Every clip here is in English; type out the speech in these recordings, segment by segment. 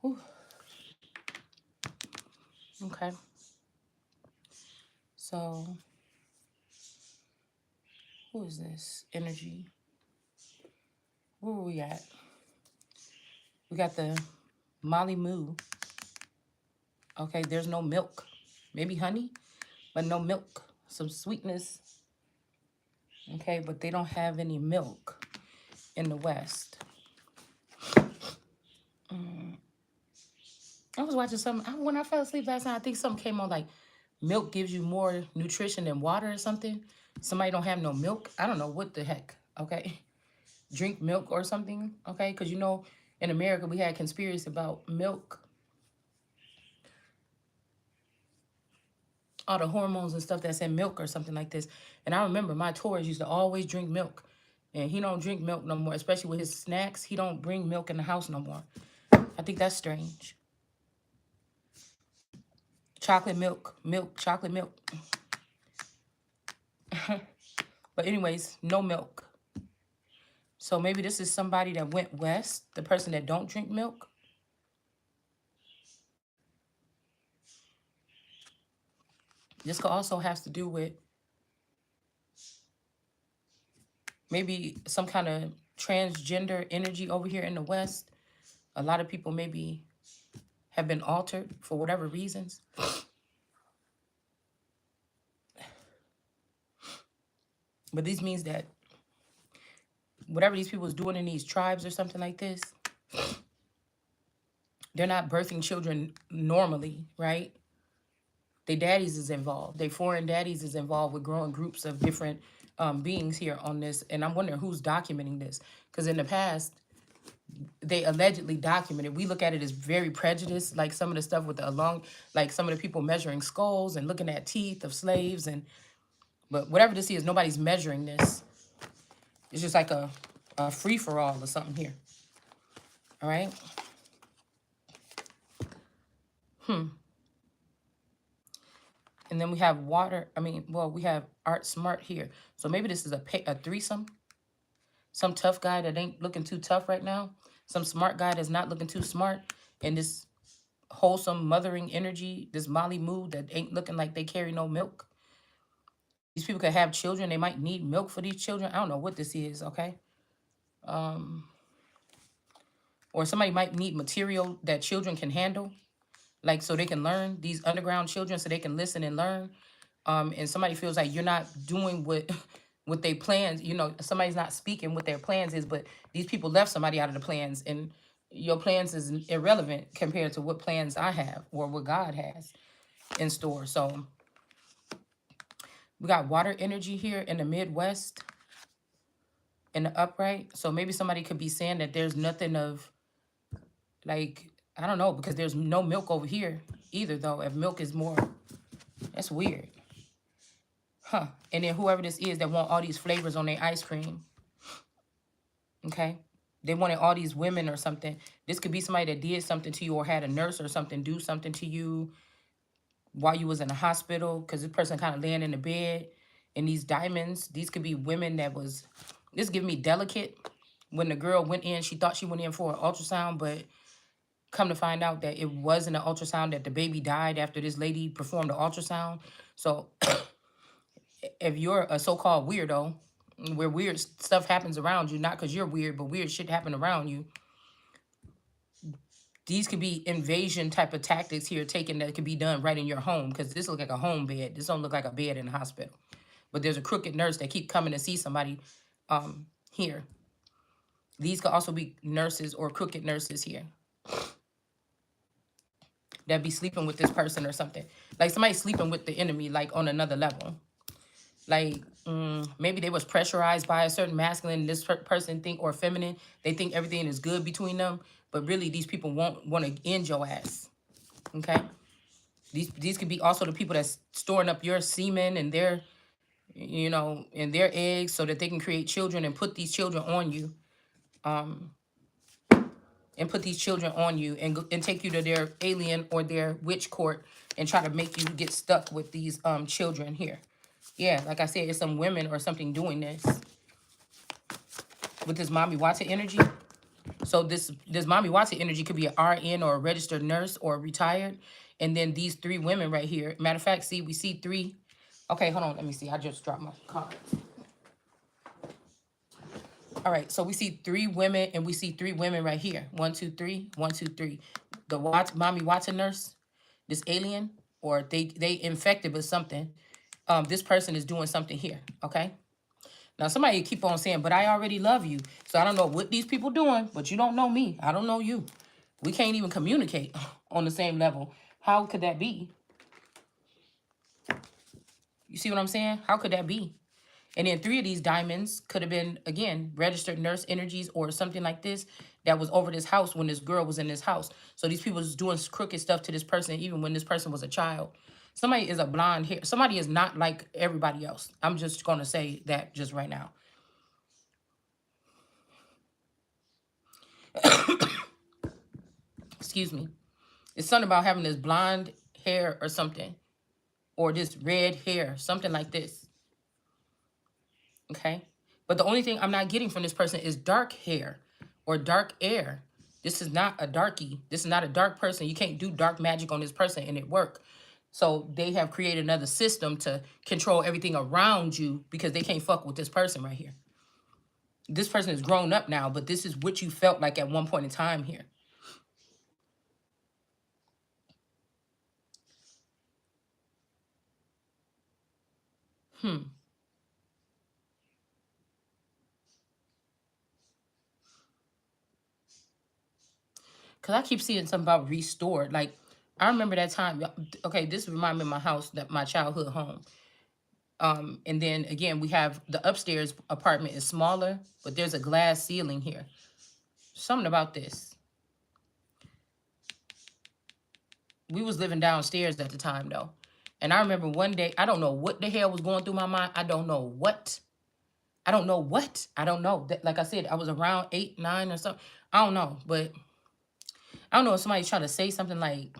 Whew. Okay. So, who is this? Energy. Where were we at? We got the Molly Moo. Okay, there's no milk. Maybe honey, but no milk. Some sweetness. Okay, but they don't have any milk in the West. I was watching something. When I fell asleep last night, I think something came on like milk gives you more nutrition than water or something. Somebody don't have no milk. I don't know what the heck. Okay. Drink milk or something. Okay. Because you know, in America, we had conspiracy about milk, all the hormones and stuff that's in milk or something like this. And I remember my Taurus used to always drink milk. And he don't drink milk no more, especially with his snacks. He don't bring milk in the house no more. I think that's strange. Chocolate milk, chocolate milk. But anyways, no milk. So maybe this is somebody that went west, the person that don't drink milk. This could also has to do with maybe some kind of transgender energy over here in the West. A lot of people maybe have been altered for whatever reasons. But this means that whatever these people is doing in these tribes or something like this, they're not birthing children normally, right? Their daddies is involved. Their foreign daddies is involved with growing groups of different beings here on this. And I'm wondering who's documenting this. Because in the past, they allegedly documented. We look at it as very prejudiced, like some of the stuff with the like some of the people measuring skulls and looking at teeth of slaves. But whatever this is, nobody's measuring this. It's just like a free-for-all or something here. All right? And then we have we have Art Smart here. So maybe this is a threesome. Some tough guy that ain't looking too tough right now. Some smart guy that's not looking too smart. And this wholesome mothering energy, this Molly mood that ain't looking like they carry no milk. These people could have children. They might need milk for these children. I don't know what this is, okay? Or somebody might need material that children can handle. Like so they can learn, these underground children, so they can listen and learn. And somebody feels like you're not doing what they plans, somebody's not speaking what their plans is, but these people left somebody out of the plans, and your plans is irrelevant compared to what plans I have or what God has in store. So we got water energy here in the Midwest in the upright. So maybe somebody could be saying that there's nothing of like, I don't know, because there's no milk over here either, though. If milk is more, that's weird. Huh. And then whoever this is that want all these flavors on their ice cream. Okay. They wanted all these women or something. This could be somebody that did something to you or had a nurse or something do something to you while you was in the hospital, because this person kind of laying in the bed. And these diamonds, these could be women this give me delicate. When the girl went in, she thought she went in for an ultrasound, but come to find out that it wasn't an ultrasound, that the baby died after this lady performed the ultrasound. So if you're a so-called weirdo, where weird stuff happens around you, not because you're weird, but weird shit happen around you, these could be invasion type of tactics here taken that could be done right in your home, because this look like a home bed. This don't look like a bed in a hospital. But there's a crooked nurse that keep coming to see somebody here. These could also be nurses or crooked nurses here that be sleeping with this person or something. Like somebody sleeping with the enemy, like on another level. Like maybe they was pressurized by a certain masculine, this person think, or feminine. They think everything is good between them, but really these people want to end your ass. Okay? These could be also the people that's storing up your semen and their, and their eggs so that they can create children and put these children on you. And take you to their alien or their witch court and try to make you get stuck with these children here. Yeah, like I said, it's some women or something doing this with this mommy water energy. So this mommy Watson energy could be an RN or a registered nurse or retired. And then these three women right here. Matter of fact, see, we see three. Okay, hold on. Let me see. I just dropped my cards. All right, so we see three women, and we see three women right here. One, two, three. One, two, three. The mommy Watson nurse, this alien, or they infected with something. This person is doing something here. Okay. Now somebody keep on saying, but I already love you. So I don't know what these people doing, but you don't know me. I don't know you. We can't even communicate on the same level. How could that be? You see what I'm saying? How could that be? And then three of these diamonds could have been, again, registered nurse energies or something like this that was over this house when this girl was in this house. So these people was doing crooked stuff to this person even when this person was a child. Somebody is a blonde hair. Somebody is not like everybody else. I'm just going to say that just right now. Excuse me. It's something about having this blonde hair or something. Or this red hair. Something like this. Okay? But the only thing I'm not getting from this person is dark hair or dark air. This is not a darkie. This is not a dark person. You can't do dark magic on this person and it work. So they have created another system to control everything around you because they can't fuck with this person right here. This person is grown up now, but this is what you felt like at one point in time here. Because I keep seeing something about restored. Like, I remember that time. Okay, this reminds me of my house, that my childhood home. And then again, we have the upstairs apartment is smaller, but there's a glass ceiling here. Something about this. We was living downstairs at the time though. And I remember one day, I don't know what the hell was going through my mind. I don't know what. I don't know what. I don't know. Like I said, I was around 8, 9 or something. I don't know. But I don't know if somebody's trying to say something like,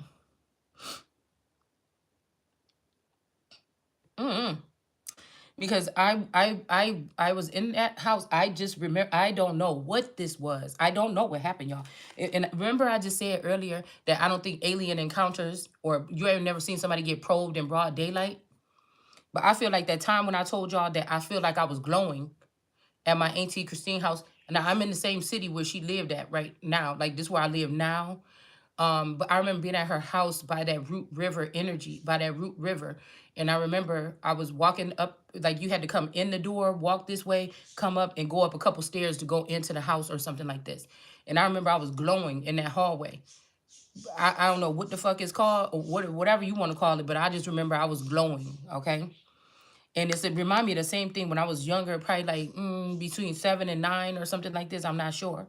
because I was in that house. I just remember, I don't know what this was. I don't know what happened, y'all. And remember I just said earlier that I don't think alien encounters, or you ever never seen somebody get probed in broad daylight. But I feel like that time when I told y'all that I feel like I was glowing at my Auntie Christine house. Now I'm in the same city where she lived at right now. Like this is where I live now. But I remember being at her house by that Root River energy, by that Root River. And I remember I was walking up, like you had to come in the door, walk this way, come up and go up a couple stairs to go into the house or something like this. And I remember I was glowing in that hallway. I don't know what the fuck it's called or whatever you want to call it, but I just remember I was glowing, okay? And it remind me of the same thing when I was younger, probably like between 7 and 9 or something like this. I'm not sure.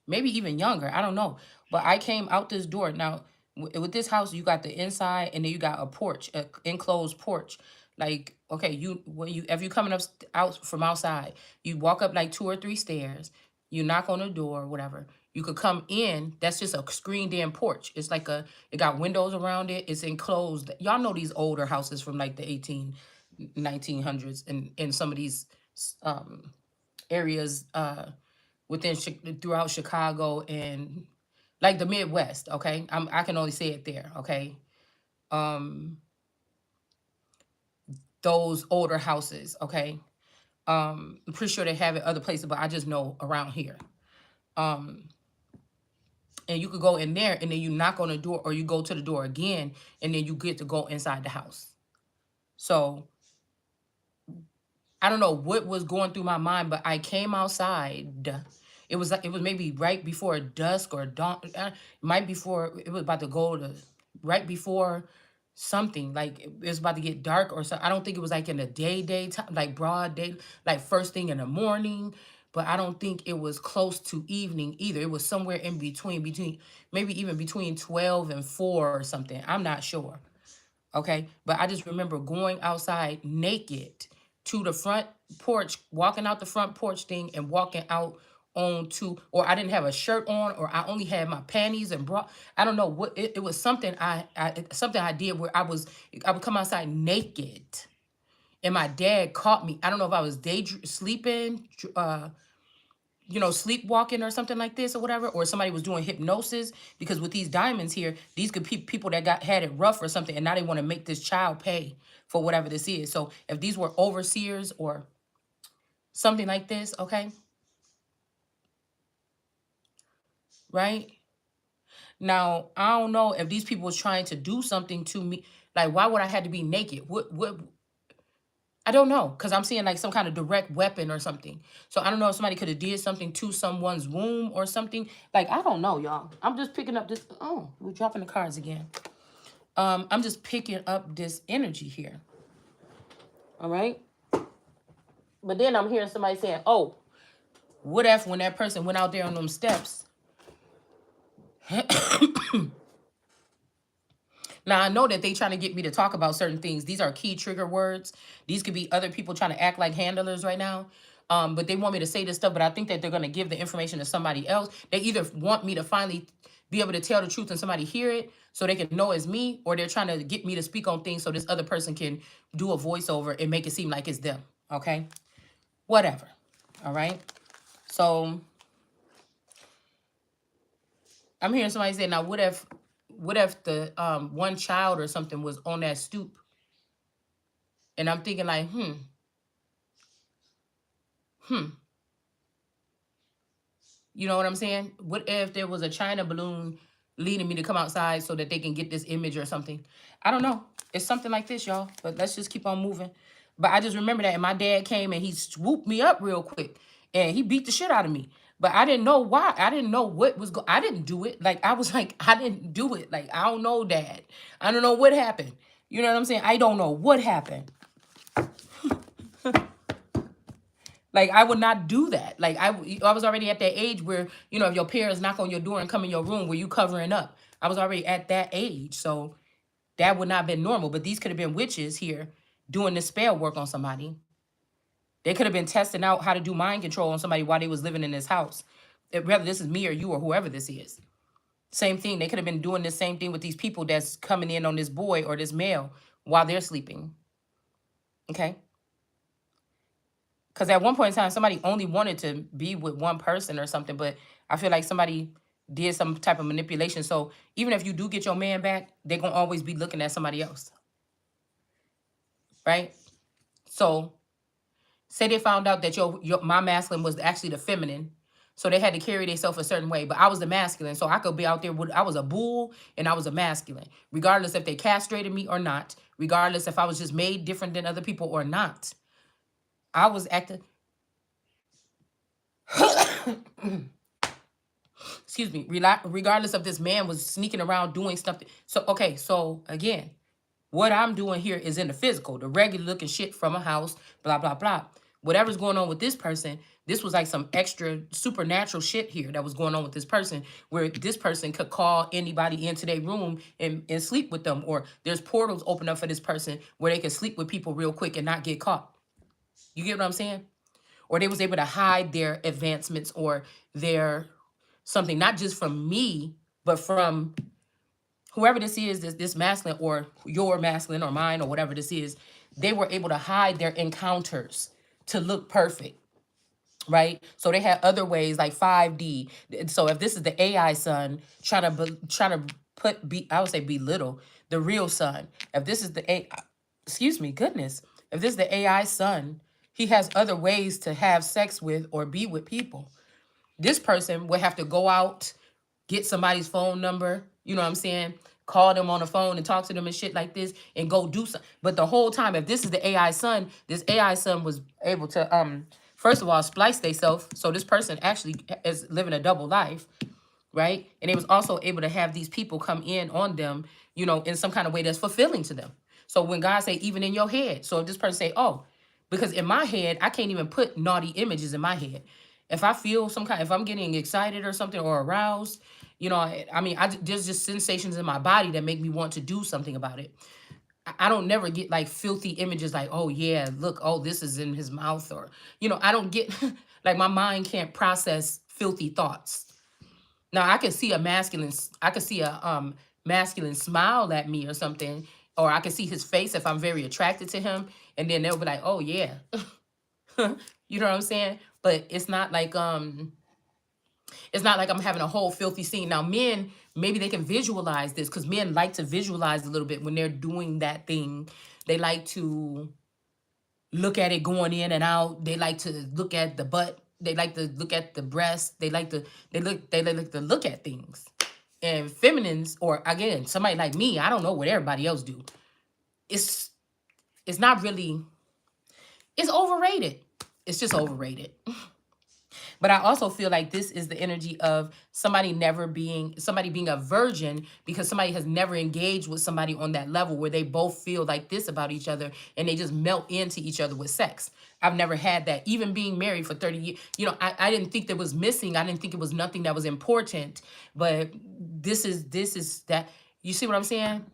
Maybe even younger. I don't know. But I came out this door. Now, with this house, you got the inside, and then you got a porch, an enclosed porch. Like, okay, if you coming up out from outside, you walk up like 2 or 3 stairs. You knock on the door, whatever. You could come in. That's just a screened in porch. It's like it got windows around it. It's enclosed. Y'all know these older houses from like the 1900s, and in some of these areas within throughout Chicago and like the Midwest. Okay, I can only say it there. Okay, those older houses. Okay, I'm pretty sure they have it other places, but I just know around here. And you could go in there, and then you knock on the door, or you go to the door again, and then you get to go inside the house. So I don't know what was going through my mind, but I came outside. It was maybe right before dusk or dawn. Might before it was about to go to right before something like it was about to get dark or something. I don't think it was like in the daytime, like broad day, like first thing in the morning. But I don't think it was close to evening either. It was somewhere in between maybe even between 12 and 4 or something. I'm not sure. Okay. But I just remember going outside naked to the front porch, walking out the front porch thing and walking out onto, or I didn't have a shirt on, or I only had my panties and bra. I don't know what it was. Something something I did where I would come outside naked, and my dad caught me. I don't know if I was day sleeping, sleepwalking or something like this or whatever, or somebody was doing hypnosis, because with these diamonds here, these could be people that had it rough or something, and now they want to make this child pay for whatever this is. So if these were overseers or something like this, okay, right? Now, I don't know if these people was trying to do something to me. Like, why would I have to be naked? What I don't know, because I'm seeing like some kind of direct weapon or something. So I don't know if somebody could have did something to someone's womb or something. Like, I don't know, y'all. I'm just picking up this. Oh, we're dropping the cards again. I'm just picking up this energy here. All right. But then I'm hearing somebody saying, oh, what if when that person went out there on them steps? Now, I know that they trying to get me to talk about certain things. These are key trigger words. These could be other people trying to act like handlers right now. But they want me to say this stuff, but I think that they're going to give the information to somebody else. They either want me to finally be able to tell the truth and somebody hear it so they can know it's me, or they're trying to get me to speak on things so this other person can do a voiceover and make it seem like it's them. Okay? Whatever. All right? So I'm hearing somebody say, now what if the one child or something was on that stoop? And I'm thinking like, you know what I'm saying? What if there was a China balloon leading me to come outside so that they can get this image or something? I don't know. It's something like this, y'all. But let's just keep on moving. But I just remember that, and my dad came and he swooped me up real quick, and he beat the shit out of me. But I didn't know why. I didn't know what was I didn't do it. Like, I was like, I didn't do it. Like, I don't know, Dad. I don't know what happened. You know what I'm saying? I don't know what happened. Like, I would not do that. Like, I was already at that age where, if your parents knock on your door and come in your room, where you covering up. I was already at that age. So that would not have been normal. But these could have been witches here doing this spell work on somebody. They could have been testing out how to do mind control on somebody while they was living in this house. Whether this is me or you or whoever this is. Same thing. They could have been doing the same thing with these people that's coming in on this boy or this male while they're sleeping. Okay? Because at one point in time, somebody only wanted to be with one person or something, but I feel like somebody did some type of manipulation. So even if you do get your man back, they're going to always be looking at somebody else. Right? So say they found out that my masculine was actually the feminine. So they had to carry themselves a certain way. But I was the masculine. So I could be out there I was a bull and I was a masculine. Regardless if they castrated me or not. Regardless if I was just made different than other people or not. I was acting... Excuse me. Regardless of this man was sneaking around doing something. So, okay. So, again, what I'm doing here is in the physical. The regular looking shit from a house. Blah, blah, blah. Whatever's going on with this person, this was like some extra supernatural shit here that was going on with this person, where this person could call anybody into their room and sleep with them, or there's portals open up for this person where they can sleep with people real quick and not get caught. You get what I'm saying? Or they was able to hide their advancements or their something, not just from me, but from whoever this is, this masculine or your masculine or mine or whatever this is. They were able to hide their encounters to look perfect, right? So they had other ways like 5D. So if this is the AI son trying to I would say belittle the real son. If this is the excuse me, goodness. If this is the AI son, he has other ways to have sex with or be with people. This person would have to go out, get somebody's phone number, you know what I'm saying? Call them on the phone and talk to them and shit like this and go do something. But the whole time, if this is the AI son, this AI son was able to, first of all, splice themselves. So this person actually is living a double life, right? And they was also able to have these people come in on them, in some kind of way that's fulfilling to them. So when God say, even in your head, so if this person say, oh, because in my head, I can't even put naughty images in my head. If I feel if I'm getting excited or something or aroused, there's just sensations in my body that make me want to do something about it. I don't never get like filthy images like, oh yeah, look, oh, this is in his mouth, or, I don't get like my mind can't process filthy thoughts. Now I can see a masculine smile at me or something, or I can see his face if I'm very attracted to him, and then they'll be like, oh yeah. You know what I'm saying? But it's not like I'm having a whole filthy scene. Now, men, maybe they can visualize this because men like to visualize a little bit when they're doing that thing. They like to look at it going in and out. They like to look at the butt. They like to look at the breast. They like to look at things. And feminines, or again, somebody like me, I don't know what everybody else do. It's it's not really, it's overrated. It's just overrated. But I also feel like this is the energy of somebody being a virgin because somebody has never engaged with somebody on that level where they both feel like this about each other and they just melt into each other with sex. I've never had that. Even being married for 30 years, I didn't think that was missing. I didn't think it was nothing that was important. But this is that. You see what I'm saying?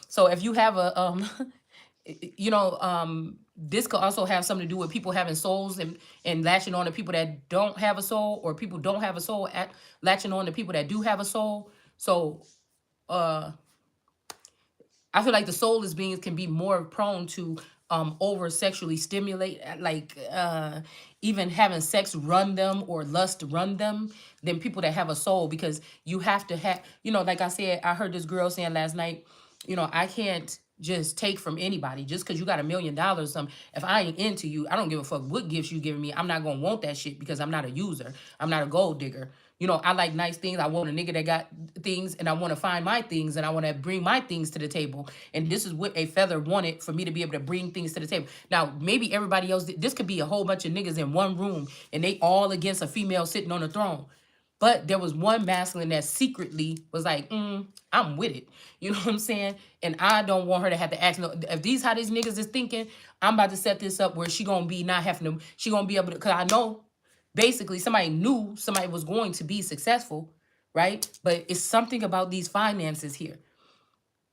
So if you have a this could also have something to do with people having souls and latching on to people that don't have a soul, or people don't have a soul latching on to people that do have a soul. So I feel like the soulless beings can be more prone to over sexually stimulate, like even having sex run them or lust run them, than people that have a soul, because you have to have, like I said, I heard this girl saying last night, I can't just take from anybody just because you got $1,000,000 or something. If I ain't into you, I don't give a fuck what gifts you giving me. I'm not gonna want that shit because I'm not a user. I'm not a gold digger. I like nice things. I want a nigga that got things, and I want to find my things, and I want to bring my things to the table. And this is what a feather wanted, for me to be able to bring things to the table. Now, maybe everybody else, this could be a whole bunch of niggas in one room, and they all against a female sitting on the throne. But there was one masculine that secretly was like, I'm with it. You know what I'm saying? And I don't want her to have to ask no. If these how these niggas is thinking, I'm about to set this up where she gonna be not having to. She gonna be able to. Cause I know, basically, somebody knew somebody was going to be successful, right? But it's something about these finances here,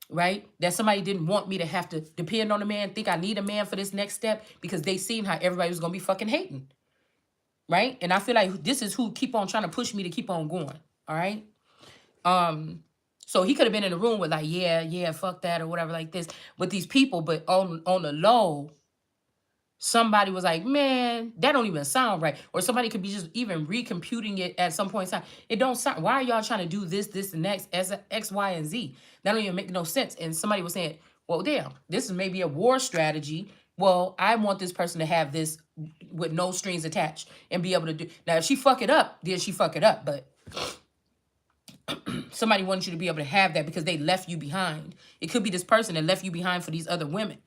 right? That somebody didn't want me to have to depend on a man, think I need a man for this next step, because they seen how everybody was gonna be fucking hating. Right? And I feel like this is who keep on trying to push me to keep on going. All right. So he could have been in the room with like, yeah, fuck that or whatever like this with these people, but on the low, somebody was like, man, that don't even sound right. Or somebody could be just even recomputing it at some point in time. It don't sound, why are y'all trying to do this, and next as X, Y, and Z? That don't even make no sense. And somebody was saying, well, damn, this is maybe a war strategy. Well, I want this person to have this with no strings attached and be able to do. Now, if she fuck it up, then she fuck it up. But somebody wants you to be able to have that because they left you behind. It could be this person that left you behind for these other women.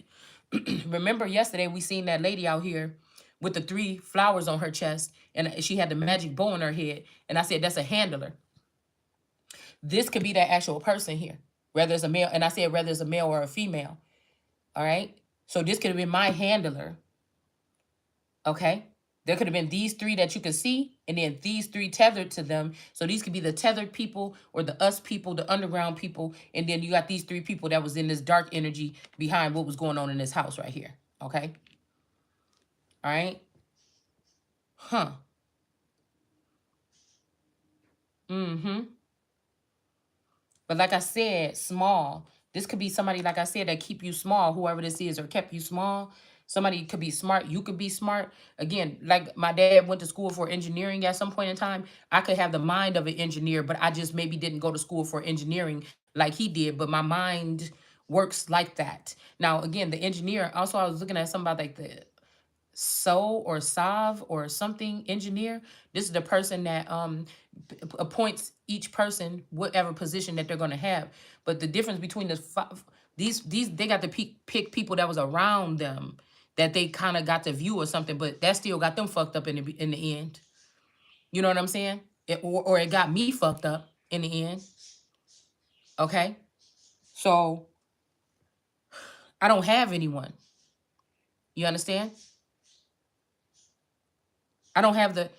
Remember yesterday we seen that lady out here with the 3 flowers on her chest, and she had the magic bow on her head. And I said, that's a handler. This could be that actual person here, whether it's a male. And I said, whether it's a male or a female. All right. So this could have been my handler. Okay. There could have been these 3 that you could see, and then these 3 tethered to them. So these could be the tethered people, or the us people, the underground people. And then you got these 3 people that was in this dark energy behind what was going on in this house right here. Okay. All right. Huh. But like I said, small. This could be somebody, like I said, that keep you small, whoever this is, or kept you small. Somebody could be smart. You could be smart. Again, like my dad went to school for engineering at some point in time. I could have the mind of an engineer, but I just maybe didn't go to school for engineering like he did. But my mind works like that. Now, again, the engineer, also I was looking at somebody like the So or Sav or something engineer. This is the person that appoints each person whatever position that they're going to have. But the difference between these they got to pick people that was around them that they kind of got to view or something, but that still got them fucked up in the end. You know what I'm saying? Or it got me fucked up in the end. Okay? So I don't have anyone. You understand? I don't have the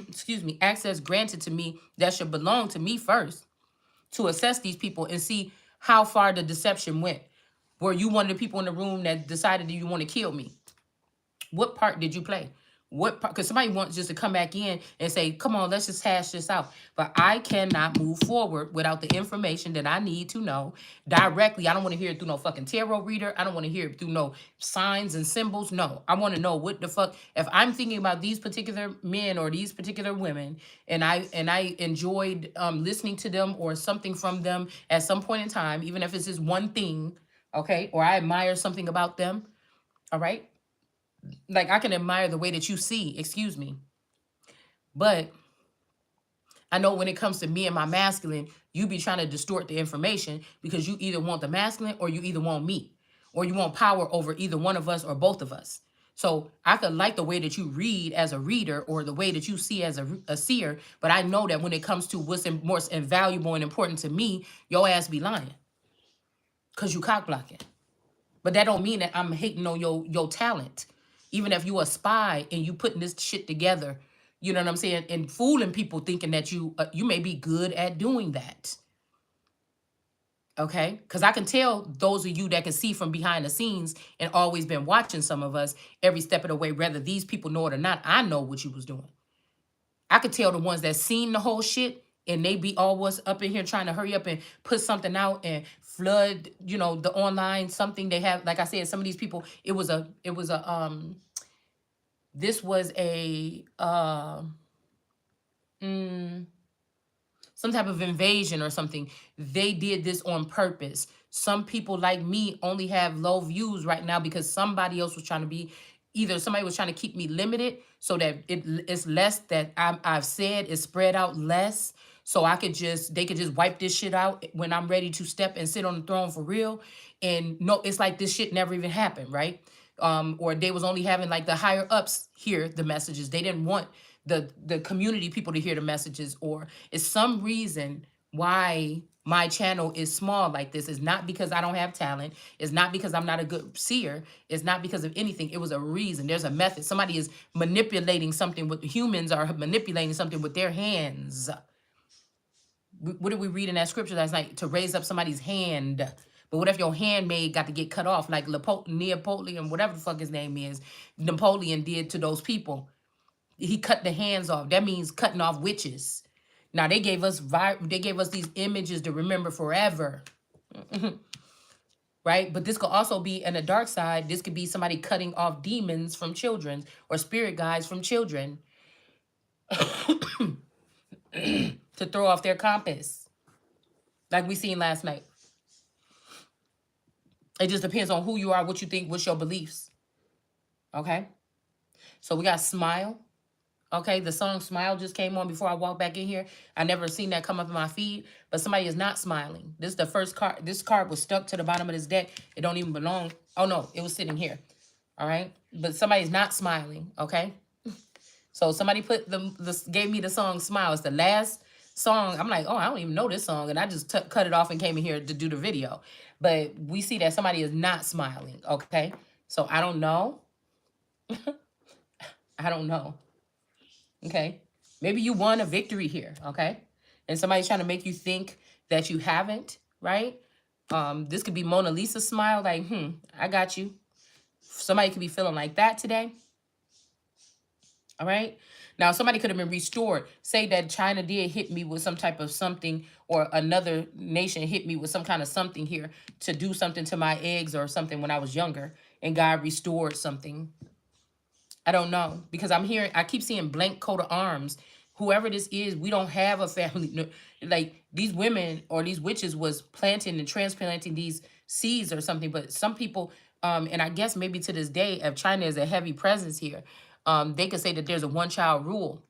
excuse me, access granted to me that should belong to me first to assess these people and see how far the deception went. Were you one of the people in the room that decided that you want to kill me? What part did you play? What? Because somebody wants just to come back in and say, "Come on, let's just hash this out." But I cannot move forward without the information that I need to know directly. I don't want to hear it through no fucking tarot reader. I don't want to hear it through no signs and symbols. No, I want to know what the fuck. If I'm thinking about these particular men or these particular women, and I enjoyed listening to them or something from them at some point in time, even if it's just one thing, okay, or I admire something about them. All right, like I can admire the way that you see, excuse me. But I know when it comes to me and my masculine, you be trying to distort the information because you either want the masculine or you either want me or you want power over either one of us or both of us. So I could like the way that you read as a reader or the way that you see as a seer, but I know that when it comes to what's most invaluable and important to me, your ass be lying because you cock blocking. But that don't mean that I'm hating on your talent. Even if you a spy and you putting this shit together, you know what I'm saying, and fooling people thinking that you may be good at doing that. Okay? Because I can tell those of you that can see from behind the scenes and always been watching some of us every step of the way, whether these people know it or not, I know what you was doing. I could tell the ones that seen the whole shit and they be always up in here trying to hurry up and put something out and flood, the online something they have. Like I said, some of these people, this was a some type of invasion or something. They did this on purpose. Some people like me only have low views right now because somebody else was trying to be, either somebody was trying to keep me limited so that it's less that I've said is spread out less. So they could just wipe this shit out when I'm ready to step and sit on the throne for real. And no, it's like this shit never even happened, right? Or they was only having like the higher ups hear the messages. They didn't want the community people to hear the messages, or it's some reason why my channel is small like this. It's not because I don't have talent. It's not because I'm not a good seer. It's not because of anything. It was a reason. There's a method. Somebody is manipulating something with humans are manipulating something with their hands. What did we read in that scripture last night? To raise up somebody's hand. But what if your handmaid got to get cut off like Napoleon, whatever the fuck his name is, Napoleon did to those people? He cut the hands off. That means cutting off witches. Now they gave us these images to remember forever. Right? But this could also be in the dark side. This could be somebody cutting off demons from children or spirit guides from children to throw off their compass. Like we seen last night. It just depends on who you are, what you think, what's your beliefs. Okay? So we got Smile. Okay, the song Smile just came on before I walked back in here. I never seen that come up in my feed, but somebody is not smiling. This is the first card. This card was stuck to the bottom of this deck. It don't even belong. Oh, no, it was sitting here. All right, but somebody's not smiling, okay? So somebody gave me the song Smile. It's the last song. I'm like, oh, I don't even know this song, and I just cut it off and came in here to do the video. But we see that somebody is not smiling, okay? So I don't know. I don't know. Okay, maybe you won a victory here, okay? And somebody's trying to make you think that you haven't, right? This could be Mona Lisa smile, like, I got you. Somebody could be feeling like that today. All right. Now, somebody could have been restored. Say that China did hit me with some type of something, or another nation hit me with some kind of something here to do something to my eggs or something when I was younger, and God restored something. I don't know, because I keep seeing blank coat of arms. Whoever this is, we don't have a family. Like these women or these witches was planting and transplanting these seeds or something. But some people, and I guess maybe to this day, if China is a heavy presence here, they could say that there's a one-child rule.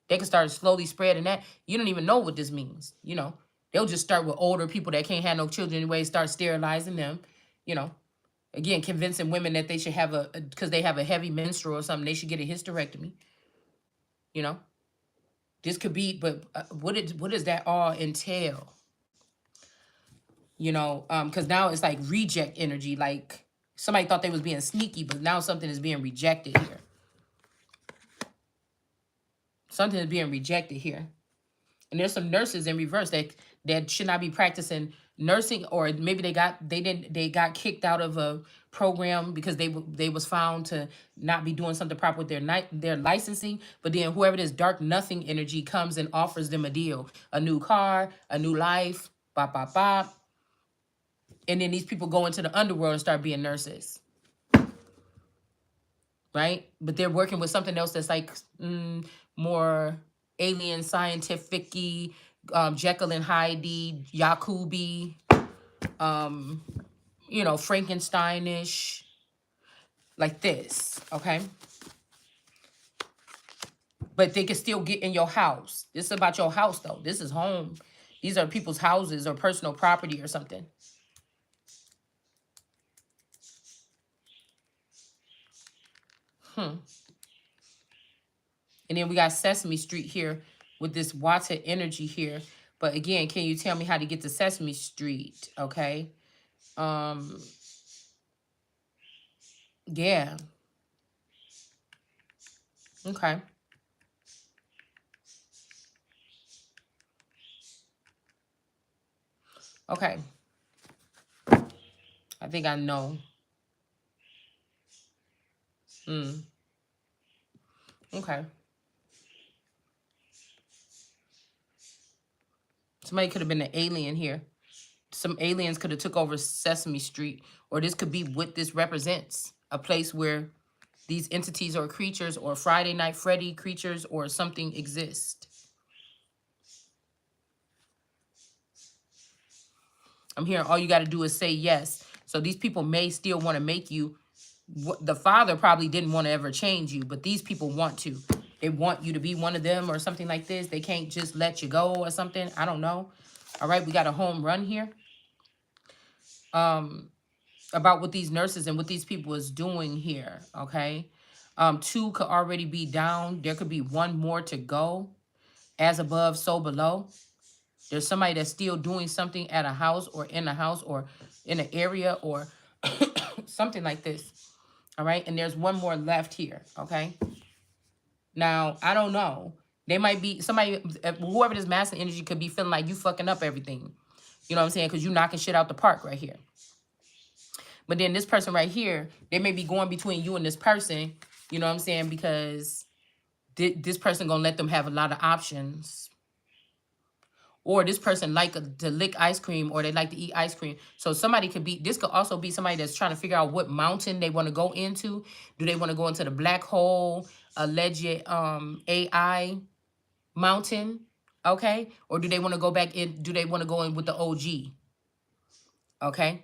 They could start slowly spreading that. You don't even know what this means. They'll just start with older people that can't have no children anyway, start sterilizing them, Again, convincing women that they should have because they have a heavy menstrual or something, they should get a hysterectomy. This could be, but what does that all entail? Because now it's like reject energy. Like somebody thought they was being sneaky, but now something is being rejected here. Something is being rejected here. And there's some nurses in reverse that should not be practicing nursing, or maybe they got kicked out of a program because they was found to not be doing something proper with their licensing. But then whoever this dark nothing energy comes and offers them a deal, a new car, a new life, bop bop bop, and then these people go into the underworld and start being nurses, right? But they're working with something else that's like more alien scientific-y, Jekyll and Hyde, Yakubi, you know, Frankensteinish, like this, okay? But they can still get in your house. This is about your house, though. This is home. These are people's houses or personal property or something. And then we got Sesame Street here with this water energy here. But again, can you tell me how to get to Sesame Street? Okay. Yeah. Okay. Okay. I think I know. Okay. Somebody could have been an alien here. Some aliens could have took over Sesame Street, or this could be what this represents, a place where these entities or creatures or Friday Night Freddy creatures or something exist. I'm hearing all you got to do is say yes. So these people may still want to make you, the father probably didn't want to ever change you, but these people want to. They want you to be one of them or something like this. They can't just let you go or something. I don't know. All right, we got a home run here. About what these nurses and what these people is doing here, okay? 2 could already be down. There could be 1 more to go. As above, so below. There's somebody that's still doing something at a house or in a house or in an area or something like this, all right? And there's 1 more left here, okay? Now, I don't know. They might be, somebody, whoever this master energy could be feeling like you fucking up everything. You know what I'm saying? Because you knocking shit out the park right here. But then this person right here, they may be going between you and this person, you know what I'm saying? Because this person gonna let them have a lot of options. Or this person like to lick ice cream, or they like to eat ice cream. So somebody could be, this could also be somebody that's trying to figure out what mountain they want to go into. Do they want to go into the black hole, alleged AI mountain? Okay. Or do they want to go back in? Do they want to go in with the OG? Okay.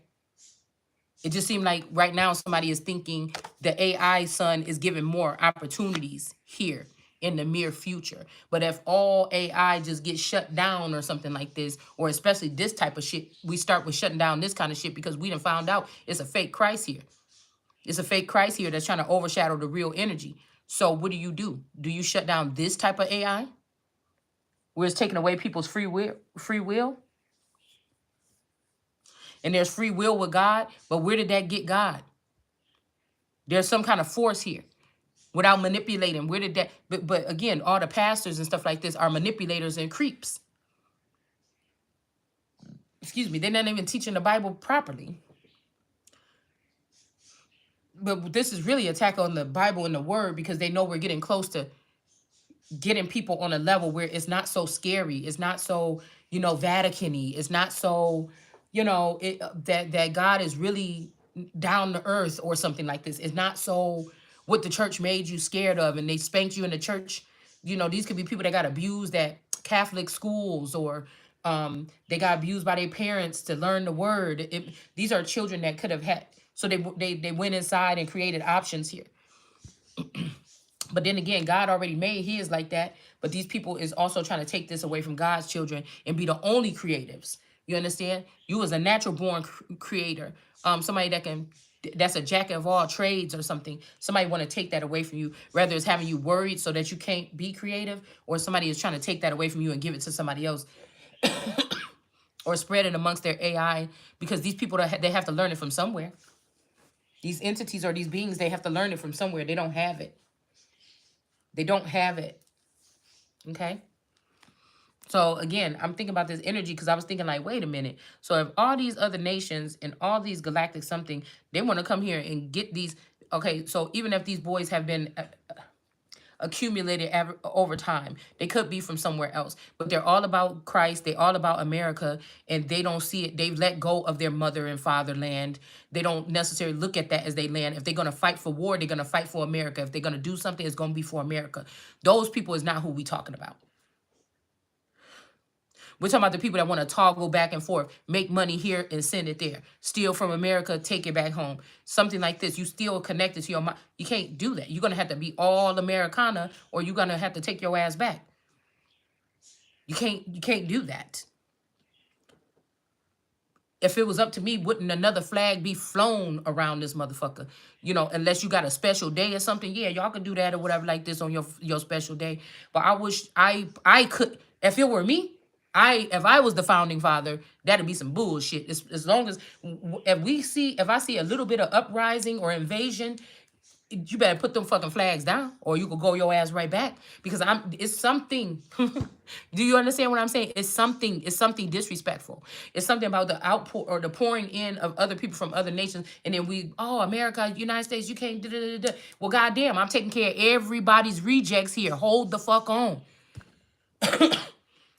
It just seemed like right now somebody is thinking the AI sun is giving more opportunities here in the near future. But if all AI just gets shut down or something like this, or especially this type of shit, we start with shutting down this kind of shit because we done found out it's a fake Christ here. It's a fake Christ here that's trying to overshadow the real energy. So what do? Do you shut down this type of AI where it's taking away people's free will? And there's free will with God, but where did that get God? There's some kind of force here without manipulating. Where did that, but again, all the pastors and stuff like this are manipulators and creeps. Excuse me, they're not even teaching the Bible properly. But this is really attack on the Bible and the word, because they know we're getting close to getting people on a level where it's not so scary. It's not so, you know, Vatican-y. It's not so, you know, that God is really down to earth or something like this. It's not so what the church made you scared of and they spanked you in the church. You know, these could be people that got abused at Catholic schools, or they got abused by their parents to learn the word. These are children that could have had, so they went inside and created options here. But then again, God already made his like that. But these people is also trying to take this away from God's children and be the only creatives. You understand? You was a natural born creator. Somebody that's a jack of all trades or something. Somebody want to take that away from you. Whether it's having you worried so that you can't be creative, or somebody is trying to take that away from you and give it to somebody else. Or spread it amongst their AI, because these people, they have to learn it from somewhere. These entities or these beings, they have to learn it from somewhere. They don't have it. They don't have it. Okay? So again, I'm thinking about this energy because I was thinking like, wait a minute. So if all these other nations and all these galactic something, they want to come here and get these. Okay, so even if these boys have been accumulated over time, they could be from somewhere else, but they're all about Christ. They all about America, and they don't see it. They've let go of their mother and fatherland. They don't necessarily look at that as their land. If they're gonna fight for war, they're gonna fight for America. If they're gonna do something, it's gonna be for America. Those people is not who we talking about. We're talking about the people that want to toggle back and forth, make money here and send it there, steal from America, take it back home. Something like this. You still connected to your mind. You can't do that. You're going to have to be all Americana, or you're going to have to take your ass back. You can't do that. If it was up to me, wouldn't another flag be flown around this motherfucker? You know, unless you got a special day or something. Yeah, y'all could do that or whatever like this on your special day. But I wish I could. If it were me, if I was the founding father, that'd be some bullshit. As long as if I see a little bit of uprising or invasion, you better put them fucking flags down, or you could go your ass right back. Because it's something. Do you understand what I'm saying? It's something disrespectful. It's something about the outpour or the pouring in of other people from other nations, and then America, United States, you can't. Well, goddamn, I'm taking care of everybody's rejects here. Hold the fuck on.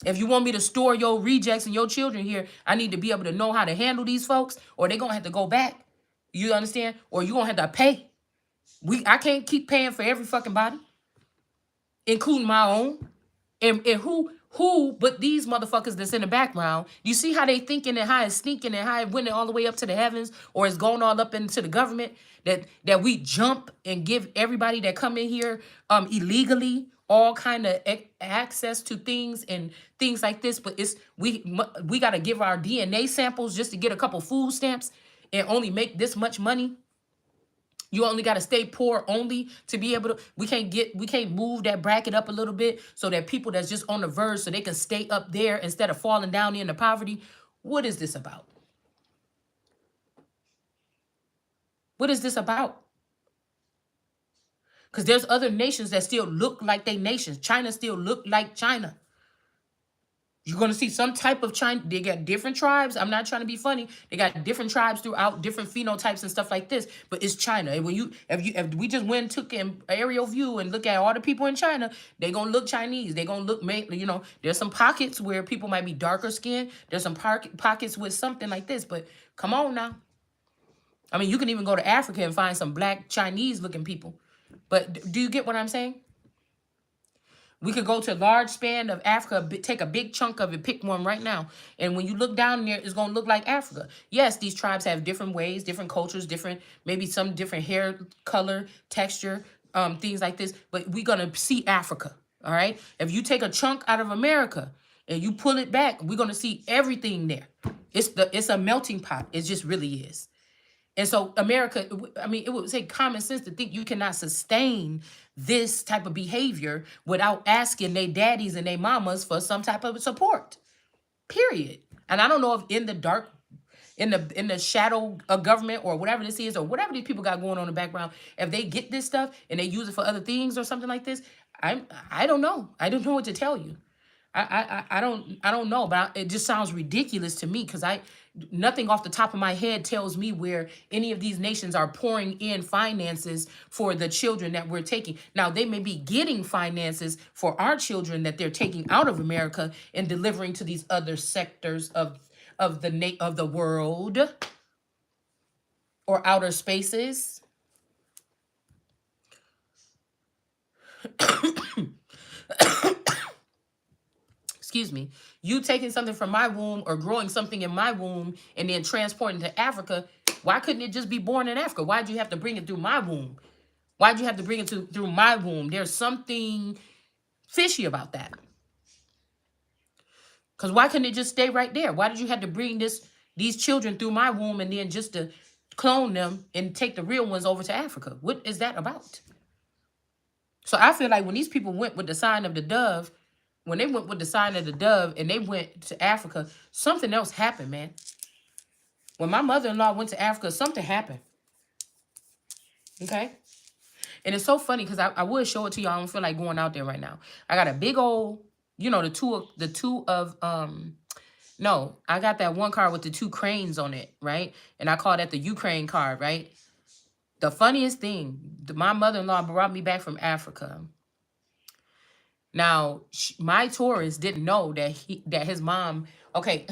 If you want me to store your rejects and your children here, I need to be able to know how to handle these folks, or they're gonna have to go back. You understand? Or you're gonna have to pay. I can't keep paying for every fucking body, including my own. And who but these motherfuckers that's in the background? You see how they thinking and how it's sneaking and how it went all the way up to the heavens, or it's going all up into the government, that we jump and give everybody that come in here illegally all kind of access to things and things like this. But we got to give our DNA samples just to get a couple food stamps and only make this much money. You only got to stay poor only to be able to. We can't move that bracket up a little bit so that people that's just on the verge, so they can stay up there instead of falling down into poverty. What is this about? What is this about? Because there's other nations that still look like they nations. China still look like China. You're going to see some type of China. They got different tribes. I'm not trying to be funny. They got different tribes throughout, different phenotypes and stuff like this. But it's China. And if we just went and took an aerial view and look at all the people in China, they're going to look Chinese. They're going to look, there's some pockets where people might be darker skinned. There's some pockets with something like this. But come on now. I mean, you can even go to Africa and find some black Chinese looking people. But do you get what I'm saying? We could go to a large span of Africa, take a big chunk of it, pick one right now. And when you look down there, it's going to look like Africa. Yes, these tribes have different ways, different cultures, maybe some different hair color, texture, things like this. But we're going to see Africa, all right? If you take a chunk out of America and you pull it back, we're going to see everything there. It's a melting pot. It just really is. And so America, I mean, it would take common sense to think you cannot sustain this type of behavior without asking their daddies and their mamas for some type of support, period. And I don't know if in the dark, in the shadow of government or whatever this is, or whatever these people got going on in the background, if they get this stuff and they use it for other things or something like this, I don't know. I don't know what to tell you. I don't know, but it just sounds ridiculous to me because nothing off the top of my head tells me where any of these nations are pouring in finances for the children that we're taking. Now, they may be getting finances for our children that they're taking out of America and delivering to these other sectors of the world or outer spaces. Excuse me, you taking something from my womb or growing something in my womb and then transporting to Africa, why couldn't it just be born in Africa? Why'd you have to bring it through my womb? Why'd you have to bring it through my womb? There's something fishy about that. Because why couldn't it just stay right there? Why did you have to bring these children through my womb and then just to clone them and take the real ones over to Africa? What is that about? So I feel like when these people went with the sign of the dove, when they went with the sign of the dove and they went to Africa, something else happened, man. When my mother-in-law went to Africa, something happened. Okay? And it's so funny because I would show it to y'all. I don't feel like going out there right now. I got a big old, you know, the two of no, I got that one card with the two cranes on it, right? And I call that the Ukraine card, right? The funniest thing, my mother-in-law brought me back from Africa. Now, my Taurus didn't know that his mom. Okay,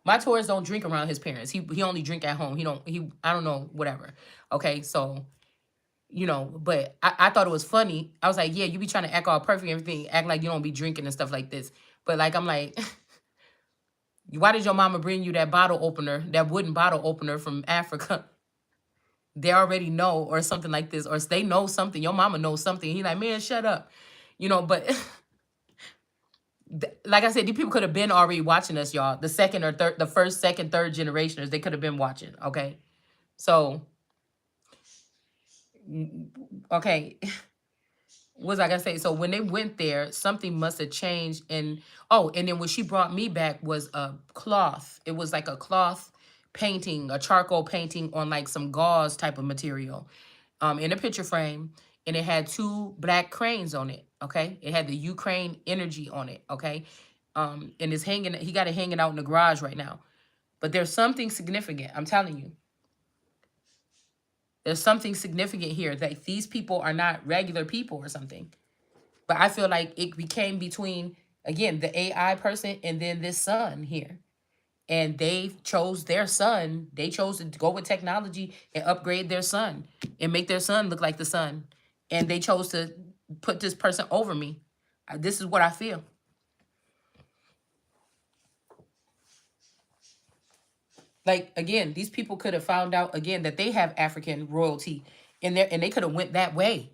my Taurus don't drink around his parents. He only drink at home. He I don't know, whatever. Okay, so but I thought it was funny. I was like, yeah, you be trying to act all perfect and everything, act like you don't be drinking and stuff like this. But like I'm like, why did your mama bring you that bottle opener, that wooden bottle opener from Africa? They already know, or something like this, or they know something. Your mama knows something. He like, man, shut up, But like I said, these people could have been already watching us, y'all. The second or third, the first, second, third generationers, they could have been watching. Okay, so okay. What was I gonna say? So when they went there, something must have changed. And oh, and then when she brought me back was a cloth. It was like a cloth painting, a charcoal painting on like some gauze type of material, in a picture frame, and it had two black cranes on it. Okay, it had the Ukraine energy on it. Okay, and it's hanging. He got it hanging out in the garage right now. But there's something significant. I'm telling you, there's something significant here that these people are not regular people or something. But I feel like it became between, again, the AI person and then this son here. And they chose their son. They chose to go with technology and upgrade their son and make their son look like the son. And they chose to put this person over me. This is what I feel. Like, again, these people could have found out, again, that they have African royalty in there, and they could have went that way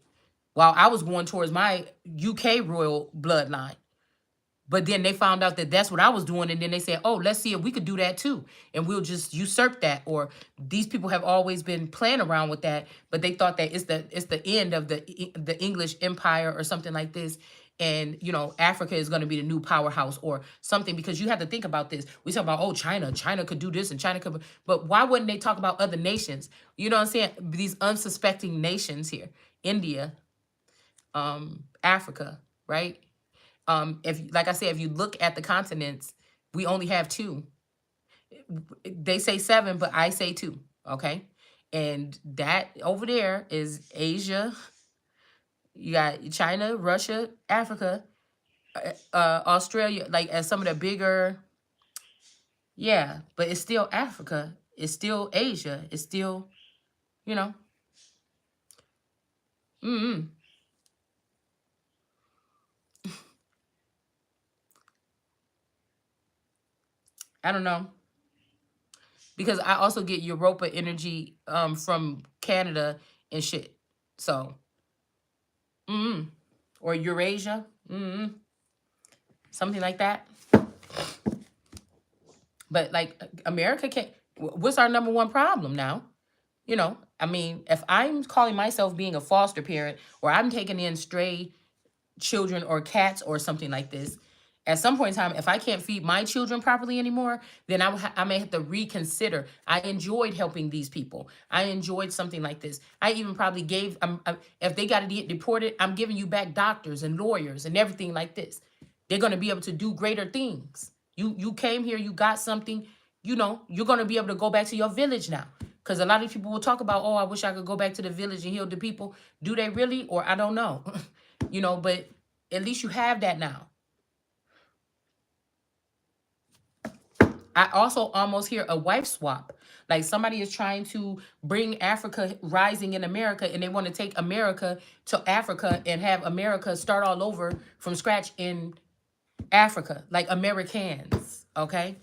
while I was going towards my UK royal bloodline. But then they found out that that's what I was doing. And then they said, oh, let's see if we could do that too. And we'll just usurp that. Or these people have always been playing around with that. But they thought that it's the end of the English empire or something like this. And, Africa is going to be the new powerhouse or something. Because you have to think about this. We talk about, oh, China could do this and China could. But why wouldn't they talk about other nations? You know what I'm saying? These unsuspecting nations here. India, Africa, right? If, like I said, if you look at the continents, we only have two. They say seven, but I say two. Okay, and that over there is Asia. You got China, Russia, Africa, Australia, like as some of the bigger. Yeah, but it's still Africa. It's still Asia. It's still, you know. Mm-mm. I don't know. Because I also get Europa energy from Canada and shit. So, or Eurasia, something like that. But like America can't. What's our number one problem now? I mean, if I'm calling myself being a foster parent or I'm taking in stray children or cats or something like this, at some point in time, if I can't feed my children properly anymore, then I may have to reconsider. I enjoyed helping these people. I enjoyed something like this. I even probably gave, if they got to get deported, I'm giving you back doctors and lawyers and everything like this. They're going to be able to do greater things. You came here, you got something, you're going to be able to go back to your village now. Because a lot of people will talk about, oh, I wish I could go back to the village and heal the people. Do they really? Or I don't know. But at least you have that now. I also almost hear a wife swap. Like somebody is trying to bring Africa rising in America and they want to take America to Africa and have America start all over from scratch in Africa, like Americans, okay?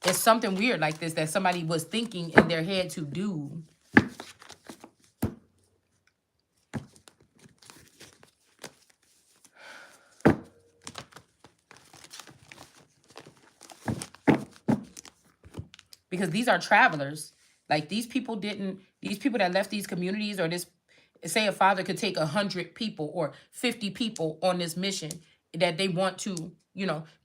It's something weird like this that somebody was thinking in their head to do. Because these are travelers. Like these people that left these communities, or this, say a father could take 100 people or 50 people on this mission that they want to,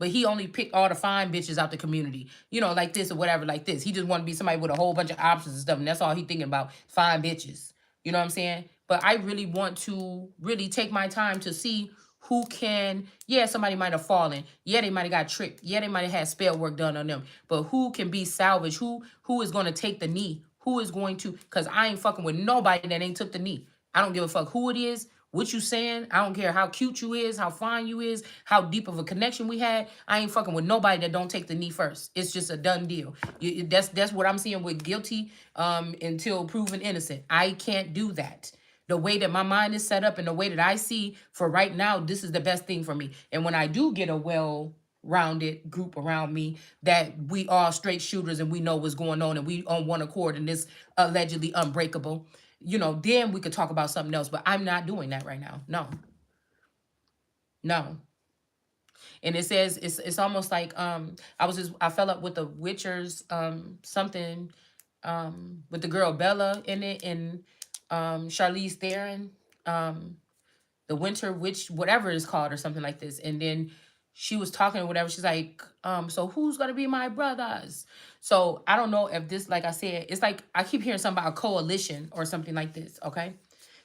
but he only picked all the fine bitches out the community, like this or whatever, like this. He just want to be somebody with a whole bunch of options and stuff. And that's all he thinking about, fine bitches. You know what I'm saying? But I really want to really take my time to see who can, yeah, somebody might have fallen. Yeah, they might have got tricked. Yeah, they might have had spell work done on them. But who can be salvaged? Who is going to take the knee? Who is going to, because I ain't fucking with nobody that ain't took the knee. I don't give a fuck who it is, what you saying. I don't care how cute you is, how fine you is, how deep of a connection we had. I ain't fucking with nobody that don't take the knee first. It's just a done deal. That's what I'm seeing with guilty until proven innocent. I can't do that. The way that my mind is set up and the way that I see for right now, this is the best thing for me. And when I do get a well-rounded group around me that we are straight shooters and we know what's going on and we on one accord and this allegedly unbreakable, then we could talk about something else. But I'm not doing that right now. No. No. And it says it's almost like I fell up with the Witcher's something with the girl Bella in it and Charlize Theron, the Winter Witch, whatever it's called or something like this. And then she was talking or whatever. She's like, so who's gonna be my brothers? So I don't know if this, like I said, it's like I keep hearing something about a coalition or something like this. Okay.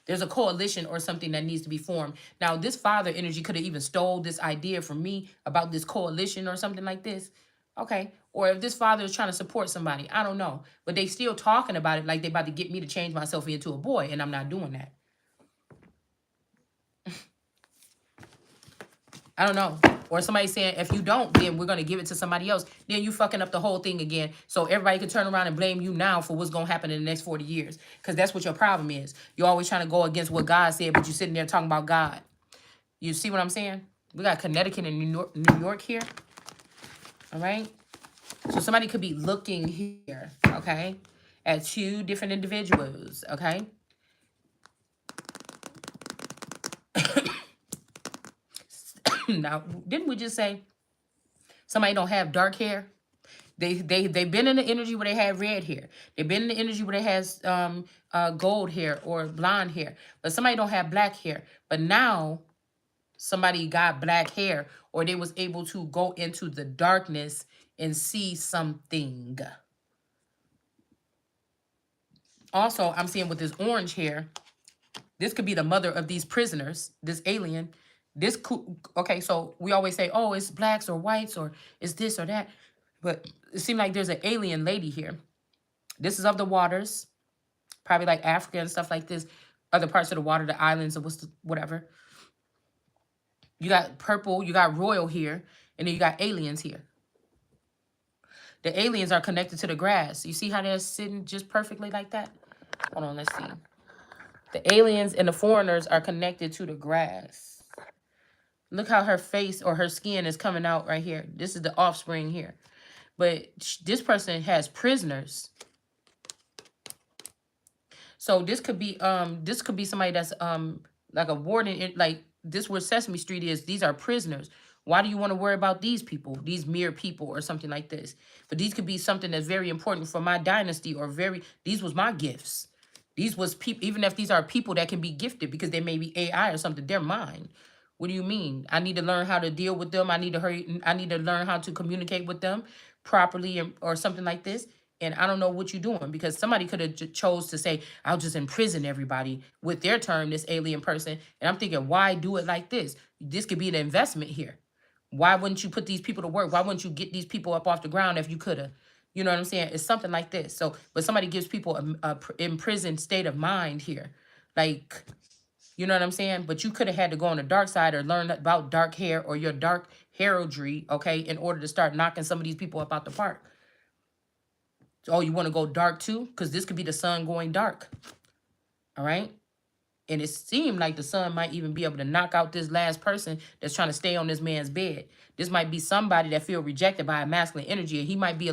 There's a coalition or something that needs to be formed. Now, this father energy could have even stole this idea from me about this coalition or something like this. Okay. Or if this father is trying to support somebody, I don't know. But they still talking about it like they about to get me to change myself into a boy, and I'm not doing that. I don't know. Or somebody saying, if you don't, then we're going to give it to somebody else. Then you fucking up the whole thing again. So everybody can turn around and blame you now for what's going to happen in the next 40 years. Because that's what your problem is. You're always trying to go against what God said, but you're sitting there talking about God. You see what I'm saying? We got Connecticut and New York here. All right? So somebody could be looking here, okay, at two different individuals, okay? Now, didn't we just say somebody don't have dark hair? They've been in the energy where they had red hair. They've been in the energy where they has gold hair or blonde hair. But somebody don't have black hair. But now somebody got black hair, or they was able to go into the darkness and see something. Also, I'm seeing with this orange hair, this could be the mother of these prisoners, this alien. This could, okay, so we always say, oh, it's blacks or whites or it's this or that. But it seemed like there's an alien lady here. This is of the waters, probably like Africa and stuff like this. Other parts of the water, the islands or whatever. You got purple, you got royal here, and then you got aliens here. The aliens are connected to the grass. You see how they're sitting just perfectly like that? Hold on, let's see. The aliens and the foreigners are connected to the grass. Look how her face or her skin is coming out right here. This is the offspring here. But this person has prisoners. So this could be somebody that's like a warden, like this where Sesame Street is. These are prisoners. Why do you want to worry about these people, these mere people or something like this? But these could be something that's very important for my dynasty or these was my gifts. These was people, even if these are people that can be gifted because they may be AI or something, they're mine. What do you mean? I need to learn how to deal with them. I need to learn how to communicate with them properly or something like this. And I don't know what you're doing because somebody could have chose to say, I'll just imprison everybody with their term, this alien person. And I'm thinking, why do it like this? This could be an investment here. Why wouldn't you put these people to work? Why wouldn't you get these people up off the ground if you could have? You know what I'm saying? It's something like this. So, but somebody gives people a imprisoned state of mind here. Like, you know what I'm saying? But you could have had to go on the dark side or learn about dark hair or your dark heraldry, okay, in order to start knocking some of these people up out the park. So, oh, you want to go dark too? Because this could be the sun going dark. All right? And it seemed like the sun might even be able to knock out this last person that's trying to stay on this man's bed. This might be somebody that feel rejected by a masculine energy. And he might be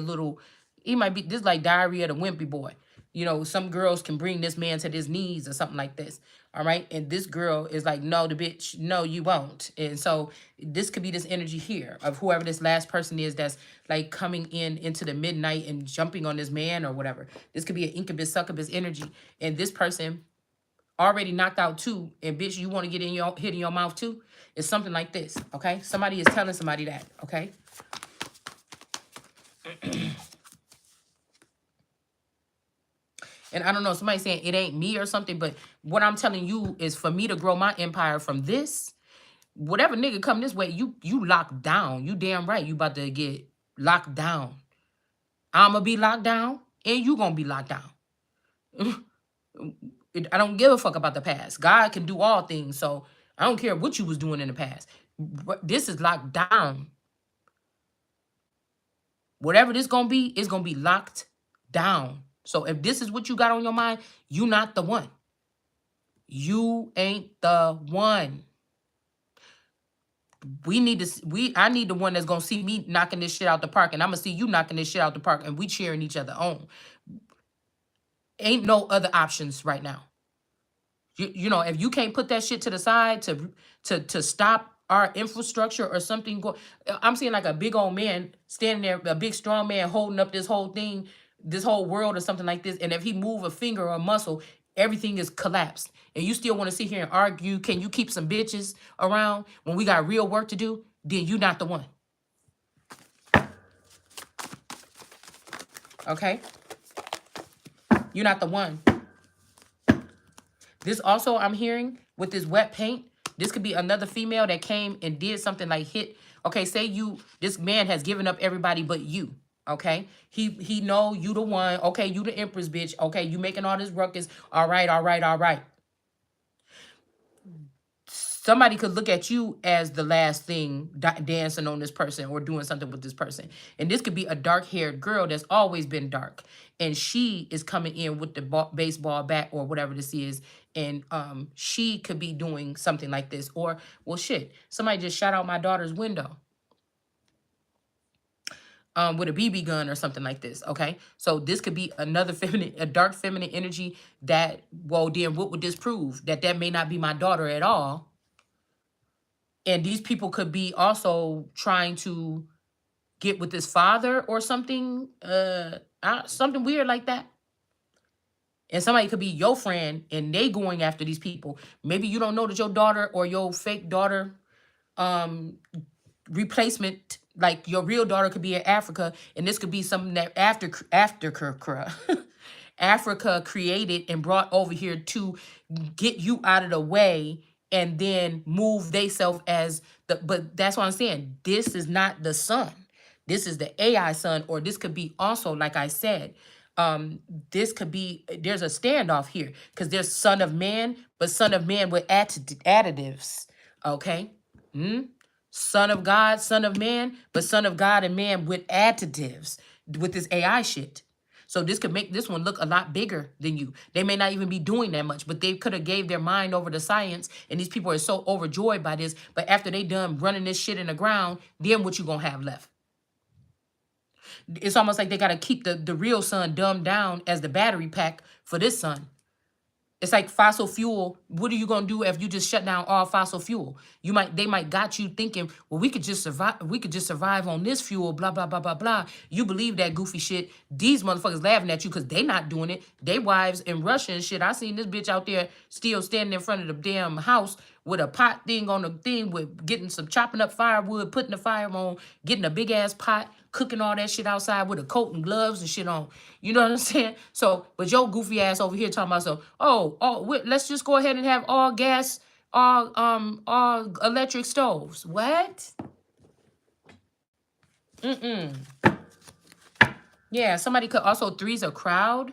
this like Diary of the Wimpy Boy. You know, some girls can bring this man to his knees or something like this. All right. And this girl is like, no, the bitch, no, you won't. And so this could be this energy here of whoever this last person is that's like coming into the midnight and jumping on this man or whatever. This could be an incubus, succubus energy. And this person already knocked out too, and bitch, you want to get hit in your mouth too? It's something like this, okay? Somebody is telling somebody that, okay? And I don't know, somebody saying it ain't me or something, but what I'm telling you is for me to grow my empire from this, Whatever nigga come this way, you locked down. You damn right you about to get locked down. I'ma be locked down and you gonna be locked down. I don't give a fuck about the past. God can do all things, so I don't care what you was doing in the past. This is locked down. Whatever this gonna be, it's gonna be locked down. So if this is what you got on your mind, you not the one. You ain't the one. I need the one that's gonna see me knocking this shit out the park, and I'm gonna see you knocking this shit out the park, and we cheering each other on. Ain't no other options right now. You know, if you can't put that shit to the side to stop our infrastructure or something I'm seeing like a big old man standing there, a big strong man holding up this whole thing, this whole world or something like this. And if he move a finger or a muscle, everything is collapsed. And you still want to sit here and argue, can you keep some bitches around when we got real work to do? Then you not the one. Okay? You're not the one. This also, I'm hearing with this wet paint, this could be another female that came and did something like hit. Okay, say this man has given up everybody but you. Okay, he know you the one. Okay, you the Empress bitch. Okay, you making all this ruckus. All right, all right, all right. Somebody could look at you as the last thing dancing on this person or doing something with this person. And this could be a dark-haired girl that's always been dark. And she is coming in with the baseball bat or whatever this is. And she could be doing something like this. Or, well, shit, somebody just shot out my daughter's window with a BB gun or something like this, okay? So this could be another a dark feminine energy that, well, then what would this prove? That may not be my daughter at all. And these people could be also trying to get with this father or something, something weird like that. And somebody could be your friend and they going after these people. Maybe you don't know that your daughter or your fake daughter replacement, like your real daughter could be in Africa, and this could be something that Africa created and brought over here to get you out of the way and then move theyself as but that's what I'm saying. This is not the son. This is the AI son, or this could be also, like I said, this could be, there's a standoff here because there's son of man, but son of man with additives. Okay. Son of God, son of man, but son of God and man with additives with this AI shit. So this could make this one look a lot bigger than you. They may not even be doing that much, but they could have gave their mind over to science, and these people are so overjoyed by this. But after they done running this shit in the ground, then what you gonna have left? It's almost like they gotta keep the real sun dumbed down as the battery pack for this sun. It's like fossil fuel. What are you gonna do if you just shut down all fossil fuel? They might got you thinking, well, we could just survive. We could just survive on this fuel. Blah blah blah blah blah. You believe that goofy shit? These motherfuckers laughing at you because they not doing it. They wives in Russia and shit. I seen this bitch out there still standing in front of the damn house with a pot thing on the thing with getting some chopping up firewood, putting the fire on, getting a big ass pot, cooking all that shit outside with a coat and gloves and shit on. You know what I'm saying? So, but your goofy ass over here talking about, let's just go ahead and have all gas, all electric stoves. What? Yeah, somebody could also three's a crowd.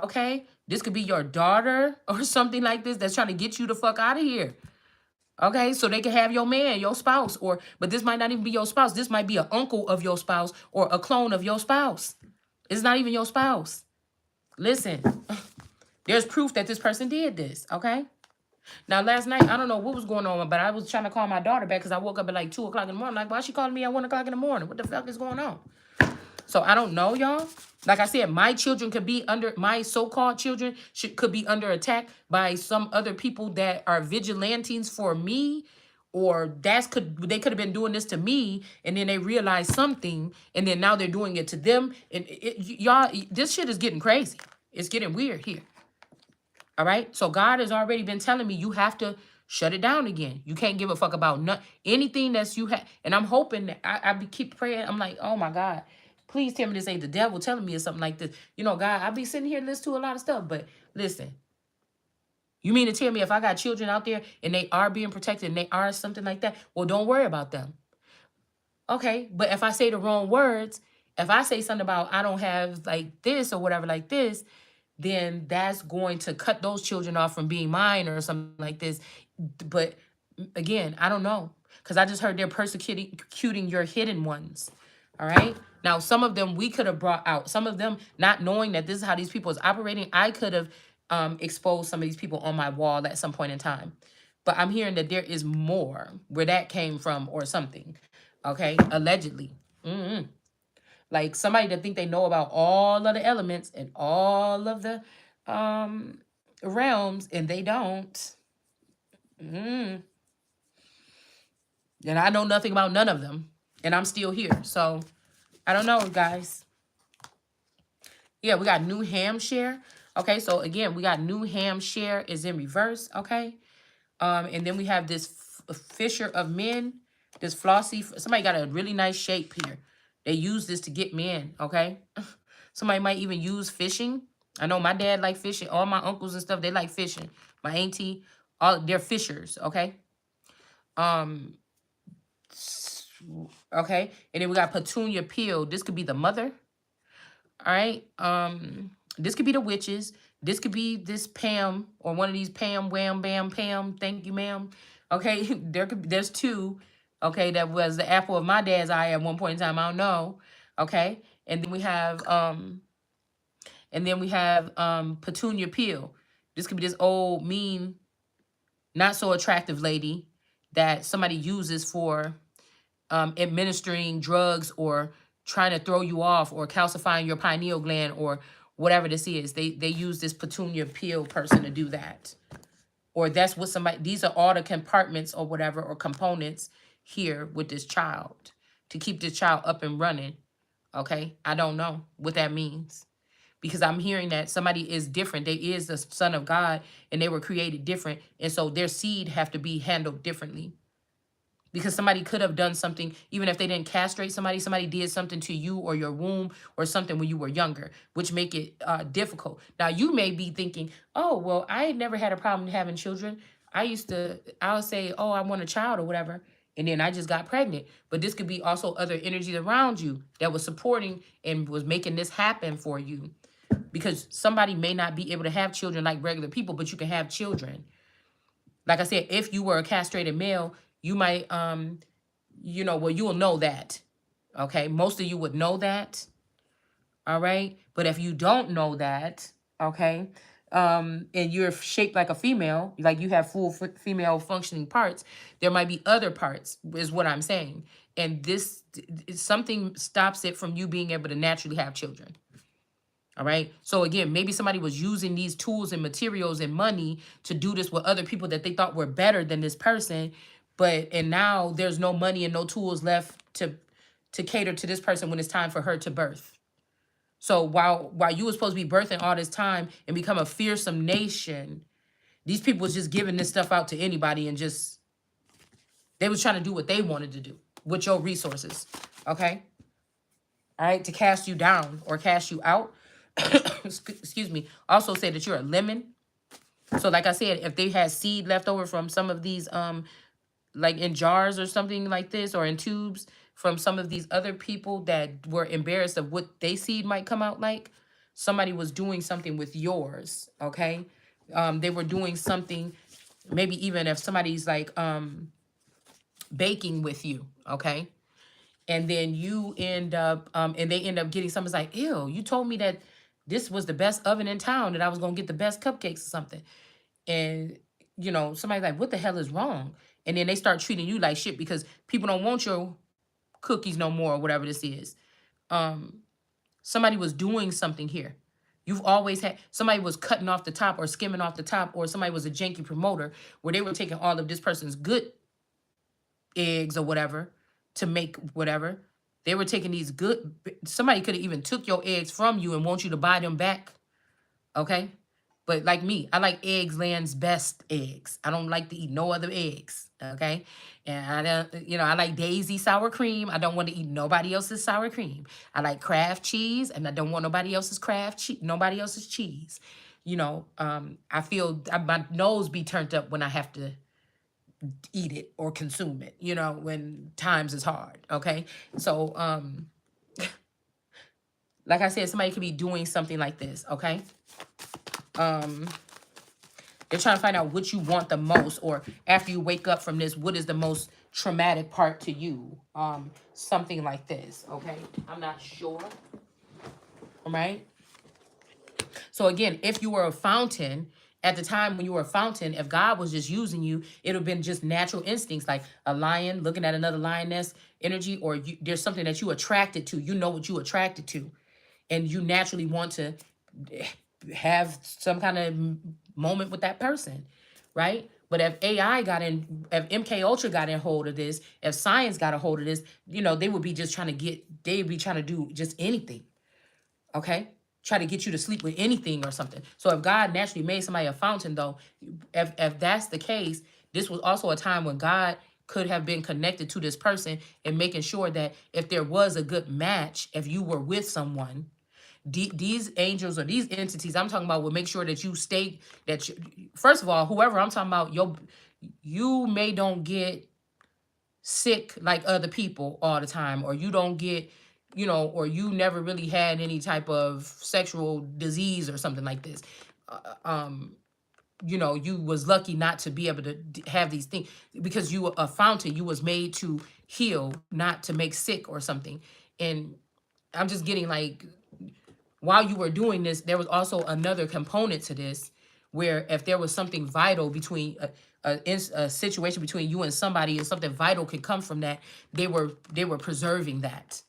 Okay, this could be your daughter or something like this that's trying to get you the fuck out of here. Okay, so they can have your man, your spouse, but this might not even be your spouse. This might be an uncle of your spouse or a clone of your spouse. It's not even your spouse. Listen, there's proof that this person did this, okay? Now, last night, I don't know what was going on, but I was trying to call my daughter back because I woke up at like 2 o'clock in the morning. Like, why she calling me at 1 o'clock in the morning? What the fuck is going on? So I don't know, y'all. Like I said, my children could be my so-called children could be under attack by some other people that are vigilantes for me, or they could have been doing this to me, and then they realized something, and then now they're doing it to them. And y'all, this shit is getting crazy. It's getting weird here. All right. So God has already been telling me you have to shut it down again. You can't give a fuck about anything that's you have. And I'm hoping that I keep praying. I'm like, oh my God. Please tell me this ain't the devil telling me or something like this. You know, God, I be sitting here listening to a lot of stuff, but listen, You mean to tell me if I got children out there and they are being protected and they are something like that, well, don't worry about them. Okay, but if I say the wrong words, if I say something about I don't have like this or whatever like this, then that's going to cut those children off from being mine or something like this. But again, I don't know because I just heard they're persecuting your hidden ones. All right. Now, some of them we could have brought out. Some of them not knowing that this is how these people is operating. I could have exposed some of these people on my wall at some point in time. But I'm hearing that there is more where that came from or something. Okay, allegedly. Like somebody that think they know about all of the elements and all of the um realms and they don't. And I know nothing about none of them and I'm still here. So I don't know, guys. Yeah, we got New Hampshire. Okay, so again, we got New Hampshire is in reverse. Okay, and then we have this Fisher of Men, this flossy. Somebody got a really nice shape here. They use this to get men. Okay, somebody might even use fishing. I know my dad like fishing. All my uncles and stuff, they like fishing. My auntie, all they're fishers. Okay. Okay, and then we got Petunia Peel. This could be the mother. All right. This could be the witches. This could be this Pam or one of these Pam, wham, bam, Pam. Thank you, ma'am. Okay, there's two. Okay, that was the apple of my dad's eye at one point in time. I don't know. Okay, and then we have Petunia Peel. This could be this old, mean, not so attractive lady that somebody uses for administering drugs or trying to throw you off or calcifying your pineal gland or whatever this is. They use this Petunia Peel person to do that. Or that's what somebody, these are all the compartments or whatever or components here with this child to keep this child up and running. Okay, I don't know what that means because I'm hearing that somebody is different. They is the son of God and they were created different. And so their seed have to be handled differently. Because somebody could have done something, even if they didn't castrate somebody, somebody did something to you or your womb or something when you were younger, which make it difficult. Now, you may be thinking, oh, well, I never had a problem having children. I'll say, oh, I want a child or whatever. And then I just got pregnant. But this could be also other energies around you that was supporting and was making this happen for you. Because somebody may not be able to have children like regular people, but you can have children. Like I said, if you were a castrated male, you might, well, you will know that. Okay. Most of you would know that. All right. But if you don't know that, okay, and you're shaped like a female, like you have full female functioning parts, there might be other parts, is what I'm saying. And this, something stops it from you being able to naturally have children. All right. So again, maybe somebody was using these tools and materials and money to do this with other people that they thought were better than this person. And now there's no money and no tools left to cater to this person when it's time for her to birth. So while you were supposed to be birthing all this time and become a fearsome nation, these people was just giving this stuff out to anybody and just, they was trying to do what they wanted to do with your resources. Okay. All right. To cast you down or cast you out. Excuse me. Also say that you're a lemon. So like I said, if they had seed left over from some of these, like in jars or something like this, or in tubes from some of these other people that were embarrassed of what they seed might come out like, somebody was doing something with yours, okay? They were doing something, maybe even if somebody's like baking with you, okay? And then you end up, and they end up getting something like, ew, you told me that this was the best oven in town, that I was going to get the best cupcakes or something. And, somebody's like, what the hell is wrong? And then they start treating you like shit because people don't want your cookies no more or whatever this is. Somebody was doing something here. You've always had, somebody was cutting off the top or skimming off the top, or somebody was a janky promoter where they were taking all of this person's good eggs or whatever to make whatever. They were taking these good, somebody could have even took your eggs from you and want you to buy them back. Okay? But like me, I like eggs land's best eggs. I don't like to eat no other eggs, okay? And I don't, I like Daisy sour cream. I don't want to eat nobody else's sour cream. I like Kraft cheese, and I don't want nobody else's nobody else's cheese. I feel my nose be turned up when I have to eat it or consume it, when times is hard. Okay. So, like I said, somebody could be doing something like this. Okay. Um, they're trying to find out what you want the most, or after you wake up from this, what is the most traumatic part to you? Something like this. Okay. I'm not sure. All right. So again, if you were a fountain, at the time when you were a fountain, if God was just using you, it would have been just natural instincts, like a lion looking at another lioness energy, or there's something that you attracted to. You know what you attracted to, and you naturally want to have some kind of moment with that person, right? But if AI got in, if MK Ultra got in hold of this, if science got a hold of this, they would be just trying to they'd be trying to do just anything. Okay? Try to get you to sleep with anything or something. So if God naturally made somebody a fountain, though, if that's the case, this was also a time when God could have been connected to this person and making sure that if there was a good match, if you were with someone, these angels or these entities I'm talking about will make sure that you stay, that you, first of all, whoever I'm talking about, you may don't get sick like other people all the time, or you don't get, or you never really had any type of sexual disease or something like this. Um, you was lucky not to be able to have these things, because you were a fountain. You was made to heal, not to make sick or something. And I'm just getting like, while you were doing this, there was also another component to this, where if there was something vital between a situation between you and somebody, and something vital could come from that, they were preserving that.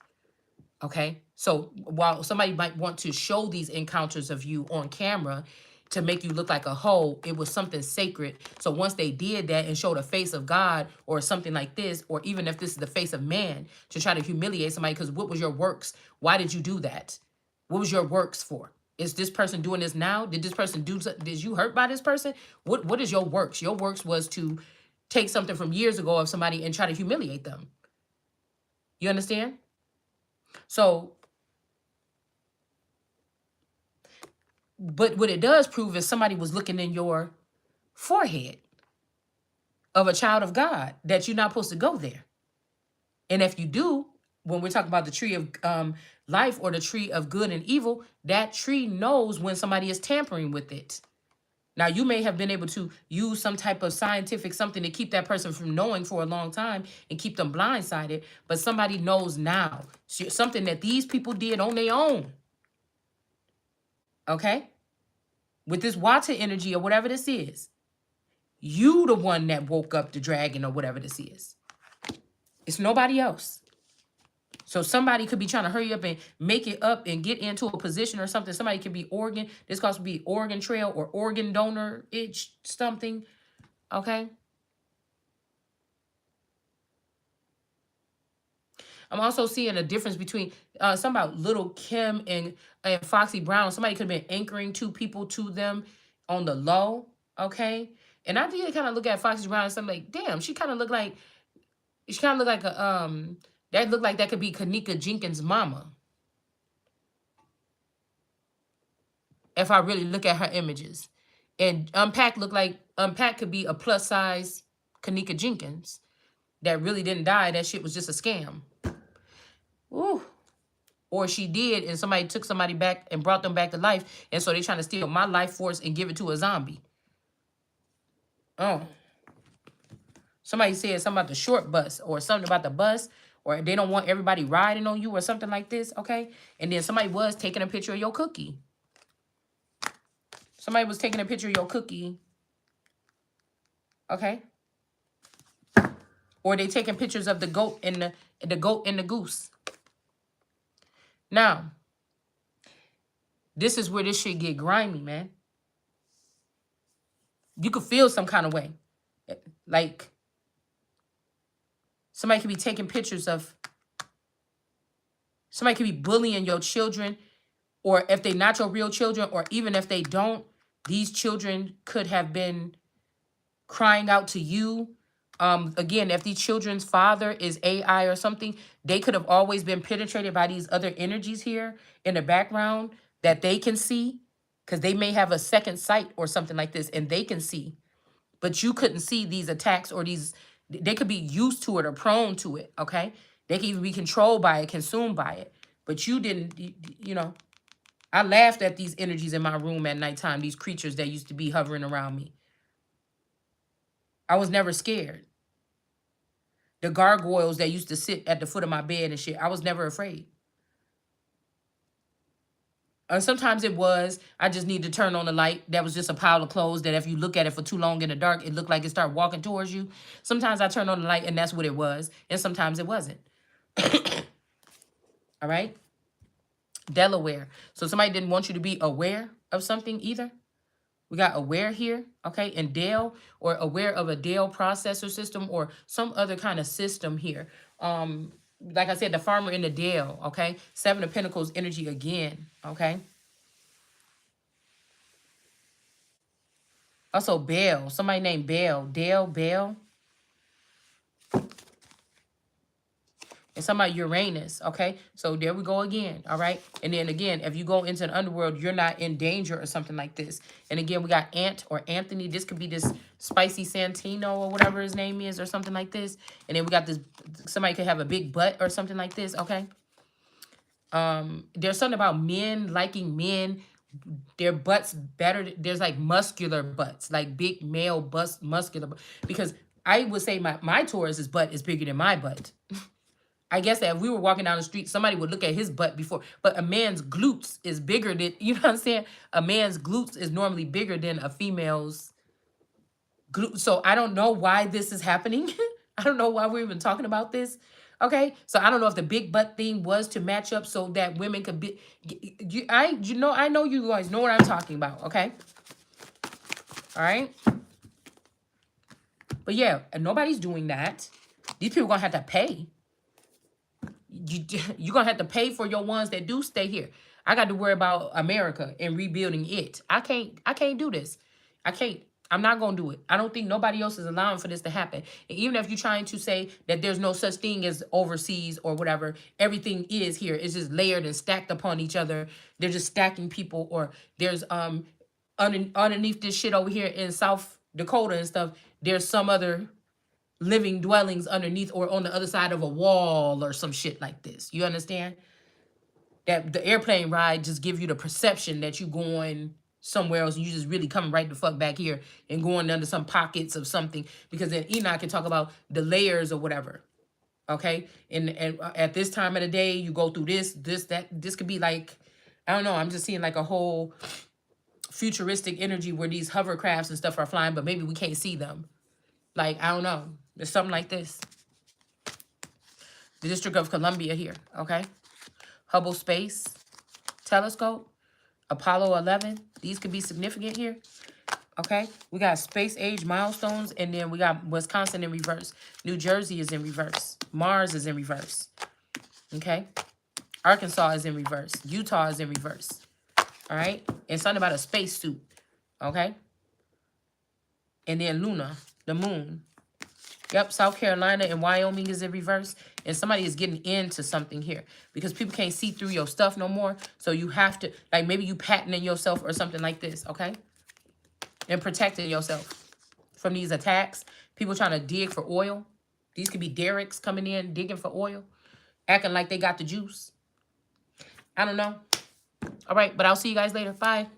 Okay. So while somebody might want to show these encounters of you on camera to make you look like a hoe, it was something sacred. So once they did that and showed a face of God or something like this, or even if this is the face of man, to try to humiliate somebody, because what was your works? Why did you do that? What was your works for? Is this person doing this now? Did this person do? Did you hurt by this person? What is your works? Your works was to take something from years ago of somebody and try to humiliate them. You understand? So, but what it does prove is somebody was looking in your forehead of a child of God, that you're not supposed to go there. And if you do, when we're talking about the tree of life, or the tree of good and evil, that tree knows when somebody is tampering with it. Now, you may have been able to use some type of scientific something to keep that person from knowing for a long time and keep them blindsided, but somebody knows now. Something that these people did on their own. Okay? With this water energy or whatever this is, you the one that woke up the dragon or whatever this is. It's nobody else. So somebody could be trying to hurry up and make it up and get into a position or something. Somebody could be organ. This could be organ trail or organ donor itch something. Okay. I'm also seeing a difference between something about Little Kim and Foxy Brown. Somebody could have been anchoring two people to them on the low. Okay. And I did kind of look at Foxy Brown and something like, damn, she kind of looked like a that looked like that could be Kanika Jenkins' mama. If I really look at her images. And Unpack could be a plus size Kanika Jenkins that really didn't die. That shit was just a scam. Ooh. Or she did, and somebody took somebody back and brought them back to life, and so they're trying to steal my life force and give it to a zombie. Oh. Somebody said something about the short bus, or something about the bus, or they don't want everybody riding on you, or something like this, okay? And then somebody was taking a picture of your cookie. Somebody was taking a picture of your cookie, okay? Or they taking pictures of the goat and the goose. Now, this is where this shit get grimy, man. You could feel some kind of way. Like, somebody could be taking pictures of, somebody could be bullying your children, or if they're not your real children, or even if they don't, these children could have been crying out to you. Again, if these children's father is AI or something, they could have always been penetrated by these other energies here in the background that they can see. because they may have a second sight or something like this, and they can see, but you couldn't see these attacks or these. They could be used to it or prone to it. Okay, they can even be controlled by it, consumed by it, but you didn't. You know, I laughed at these energies in my room at nighttime. These creatures that used to be hovering around me. I was never scared. The gargoyles that used to sit at the foot of my bed and shit. I was never afraid. And sometimes it was, I just need to turn on the light. That was just a pile of clothes that if you look at it for too long in the dark, it looked like it started walking towards you. Sometimes I turned on the light and that's what it was. And sometimes it wasn't. All right? Delaware. So somebody didn't want you to be aware of something either. We got aware here, okay? And Dell, or aware of a Dell processor system or some other kind of system here. Like I said, the farmer in the Dell, okay? Seven of Pentacles energy again, okay? Also, Bell. Somebody named Bell. Dale, Bell. And somebody Uranus, okay? So there we go again, all right? And then again, if you go into the underworld, you're not in danger or something like this. And again, we got Ant or Anthony. This could be this Spicy Santino or whatever his name is or something like this. And then we got this, somebody could have a big butt or something like this, okay? There's something about men liking men, their butts better. There's like muscular butts, like big male bust, muscular. Because I would say my Taurus's butt is bigger than my butt. I guess that if we were walking down the street, somebody would look at his butt before. But a man's glutes is bigger than, you know what I'm saying? A man's glutes is normally bigger than a female's glutes. So I don't know why this is happening. I don't know why we're even talking about this. Okay? So I don't know if the big butt thing was to match up so that women could be... I know you guys know what I'm talking about. Okay? All right? But yeah, nobody's doing that. These people are going to have to pay. You're going to have to pay for your ones that do stay here. I got to worry about America and rebuilding it. I can't do this. I can't. I'm not going to do it. I don't think nobody else is allowing for this to happen. And even if you're trying to say that there's no such thing as overseas or whatever, everything is here. It's just layered and stacked upon each other. They're just stacking people, or there's underneath this shit over here in South Dakota and stuff, there's some other living dwellings underneath or on the other side of a wall or some shit like this. You understand? That the airplane ride just give you the perception that you going somewhere else and you just really coming right the fuck back here and going under some pockets of something, because then Enoch can talk about the layers or whatever. Okay? And at this time of the day, you go through this could be like, I don't know, I'm just seeing like a whole futuristic energy where these hovercrafts and stuff are flying, but maybe we can't see them. Like, I don't know. There's something like this. The District of Columbia here, okay? Hubble Space Telescope, Apollo 11. These could be significant here, okay? We got space age milestones, and then we got Wisconsin in reverse. New Jersey is in reverse. Mars is in reverse, okay? Arkansas is in reverse. Utah is in reverse, all right? And something about a spacesuit, okay? And then Luna, the moon. Yep, South Carolina and Wyoming is in reverse. And somebody is getting into something here because people can't see through your stuff no more. So you have to, like, maybe you patenting yourself or something like this, okay? And protecting yourself from these attacks. People trying to dig for oil. These could be derricks coming in, digging for oil, acting like they got the juice. I don't know. All right, but I'll see you guys later. Bye.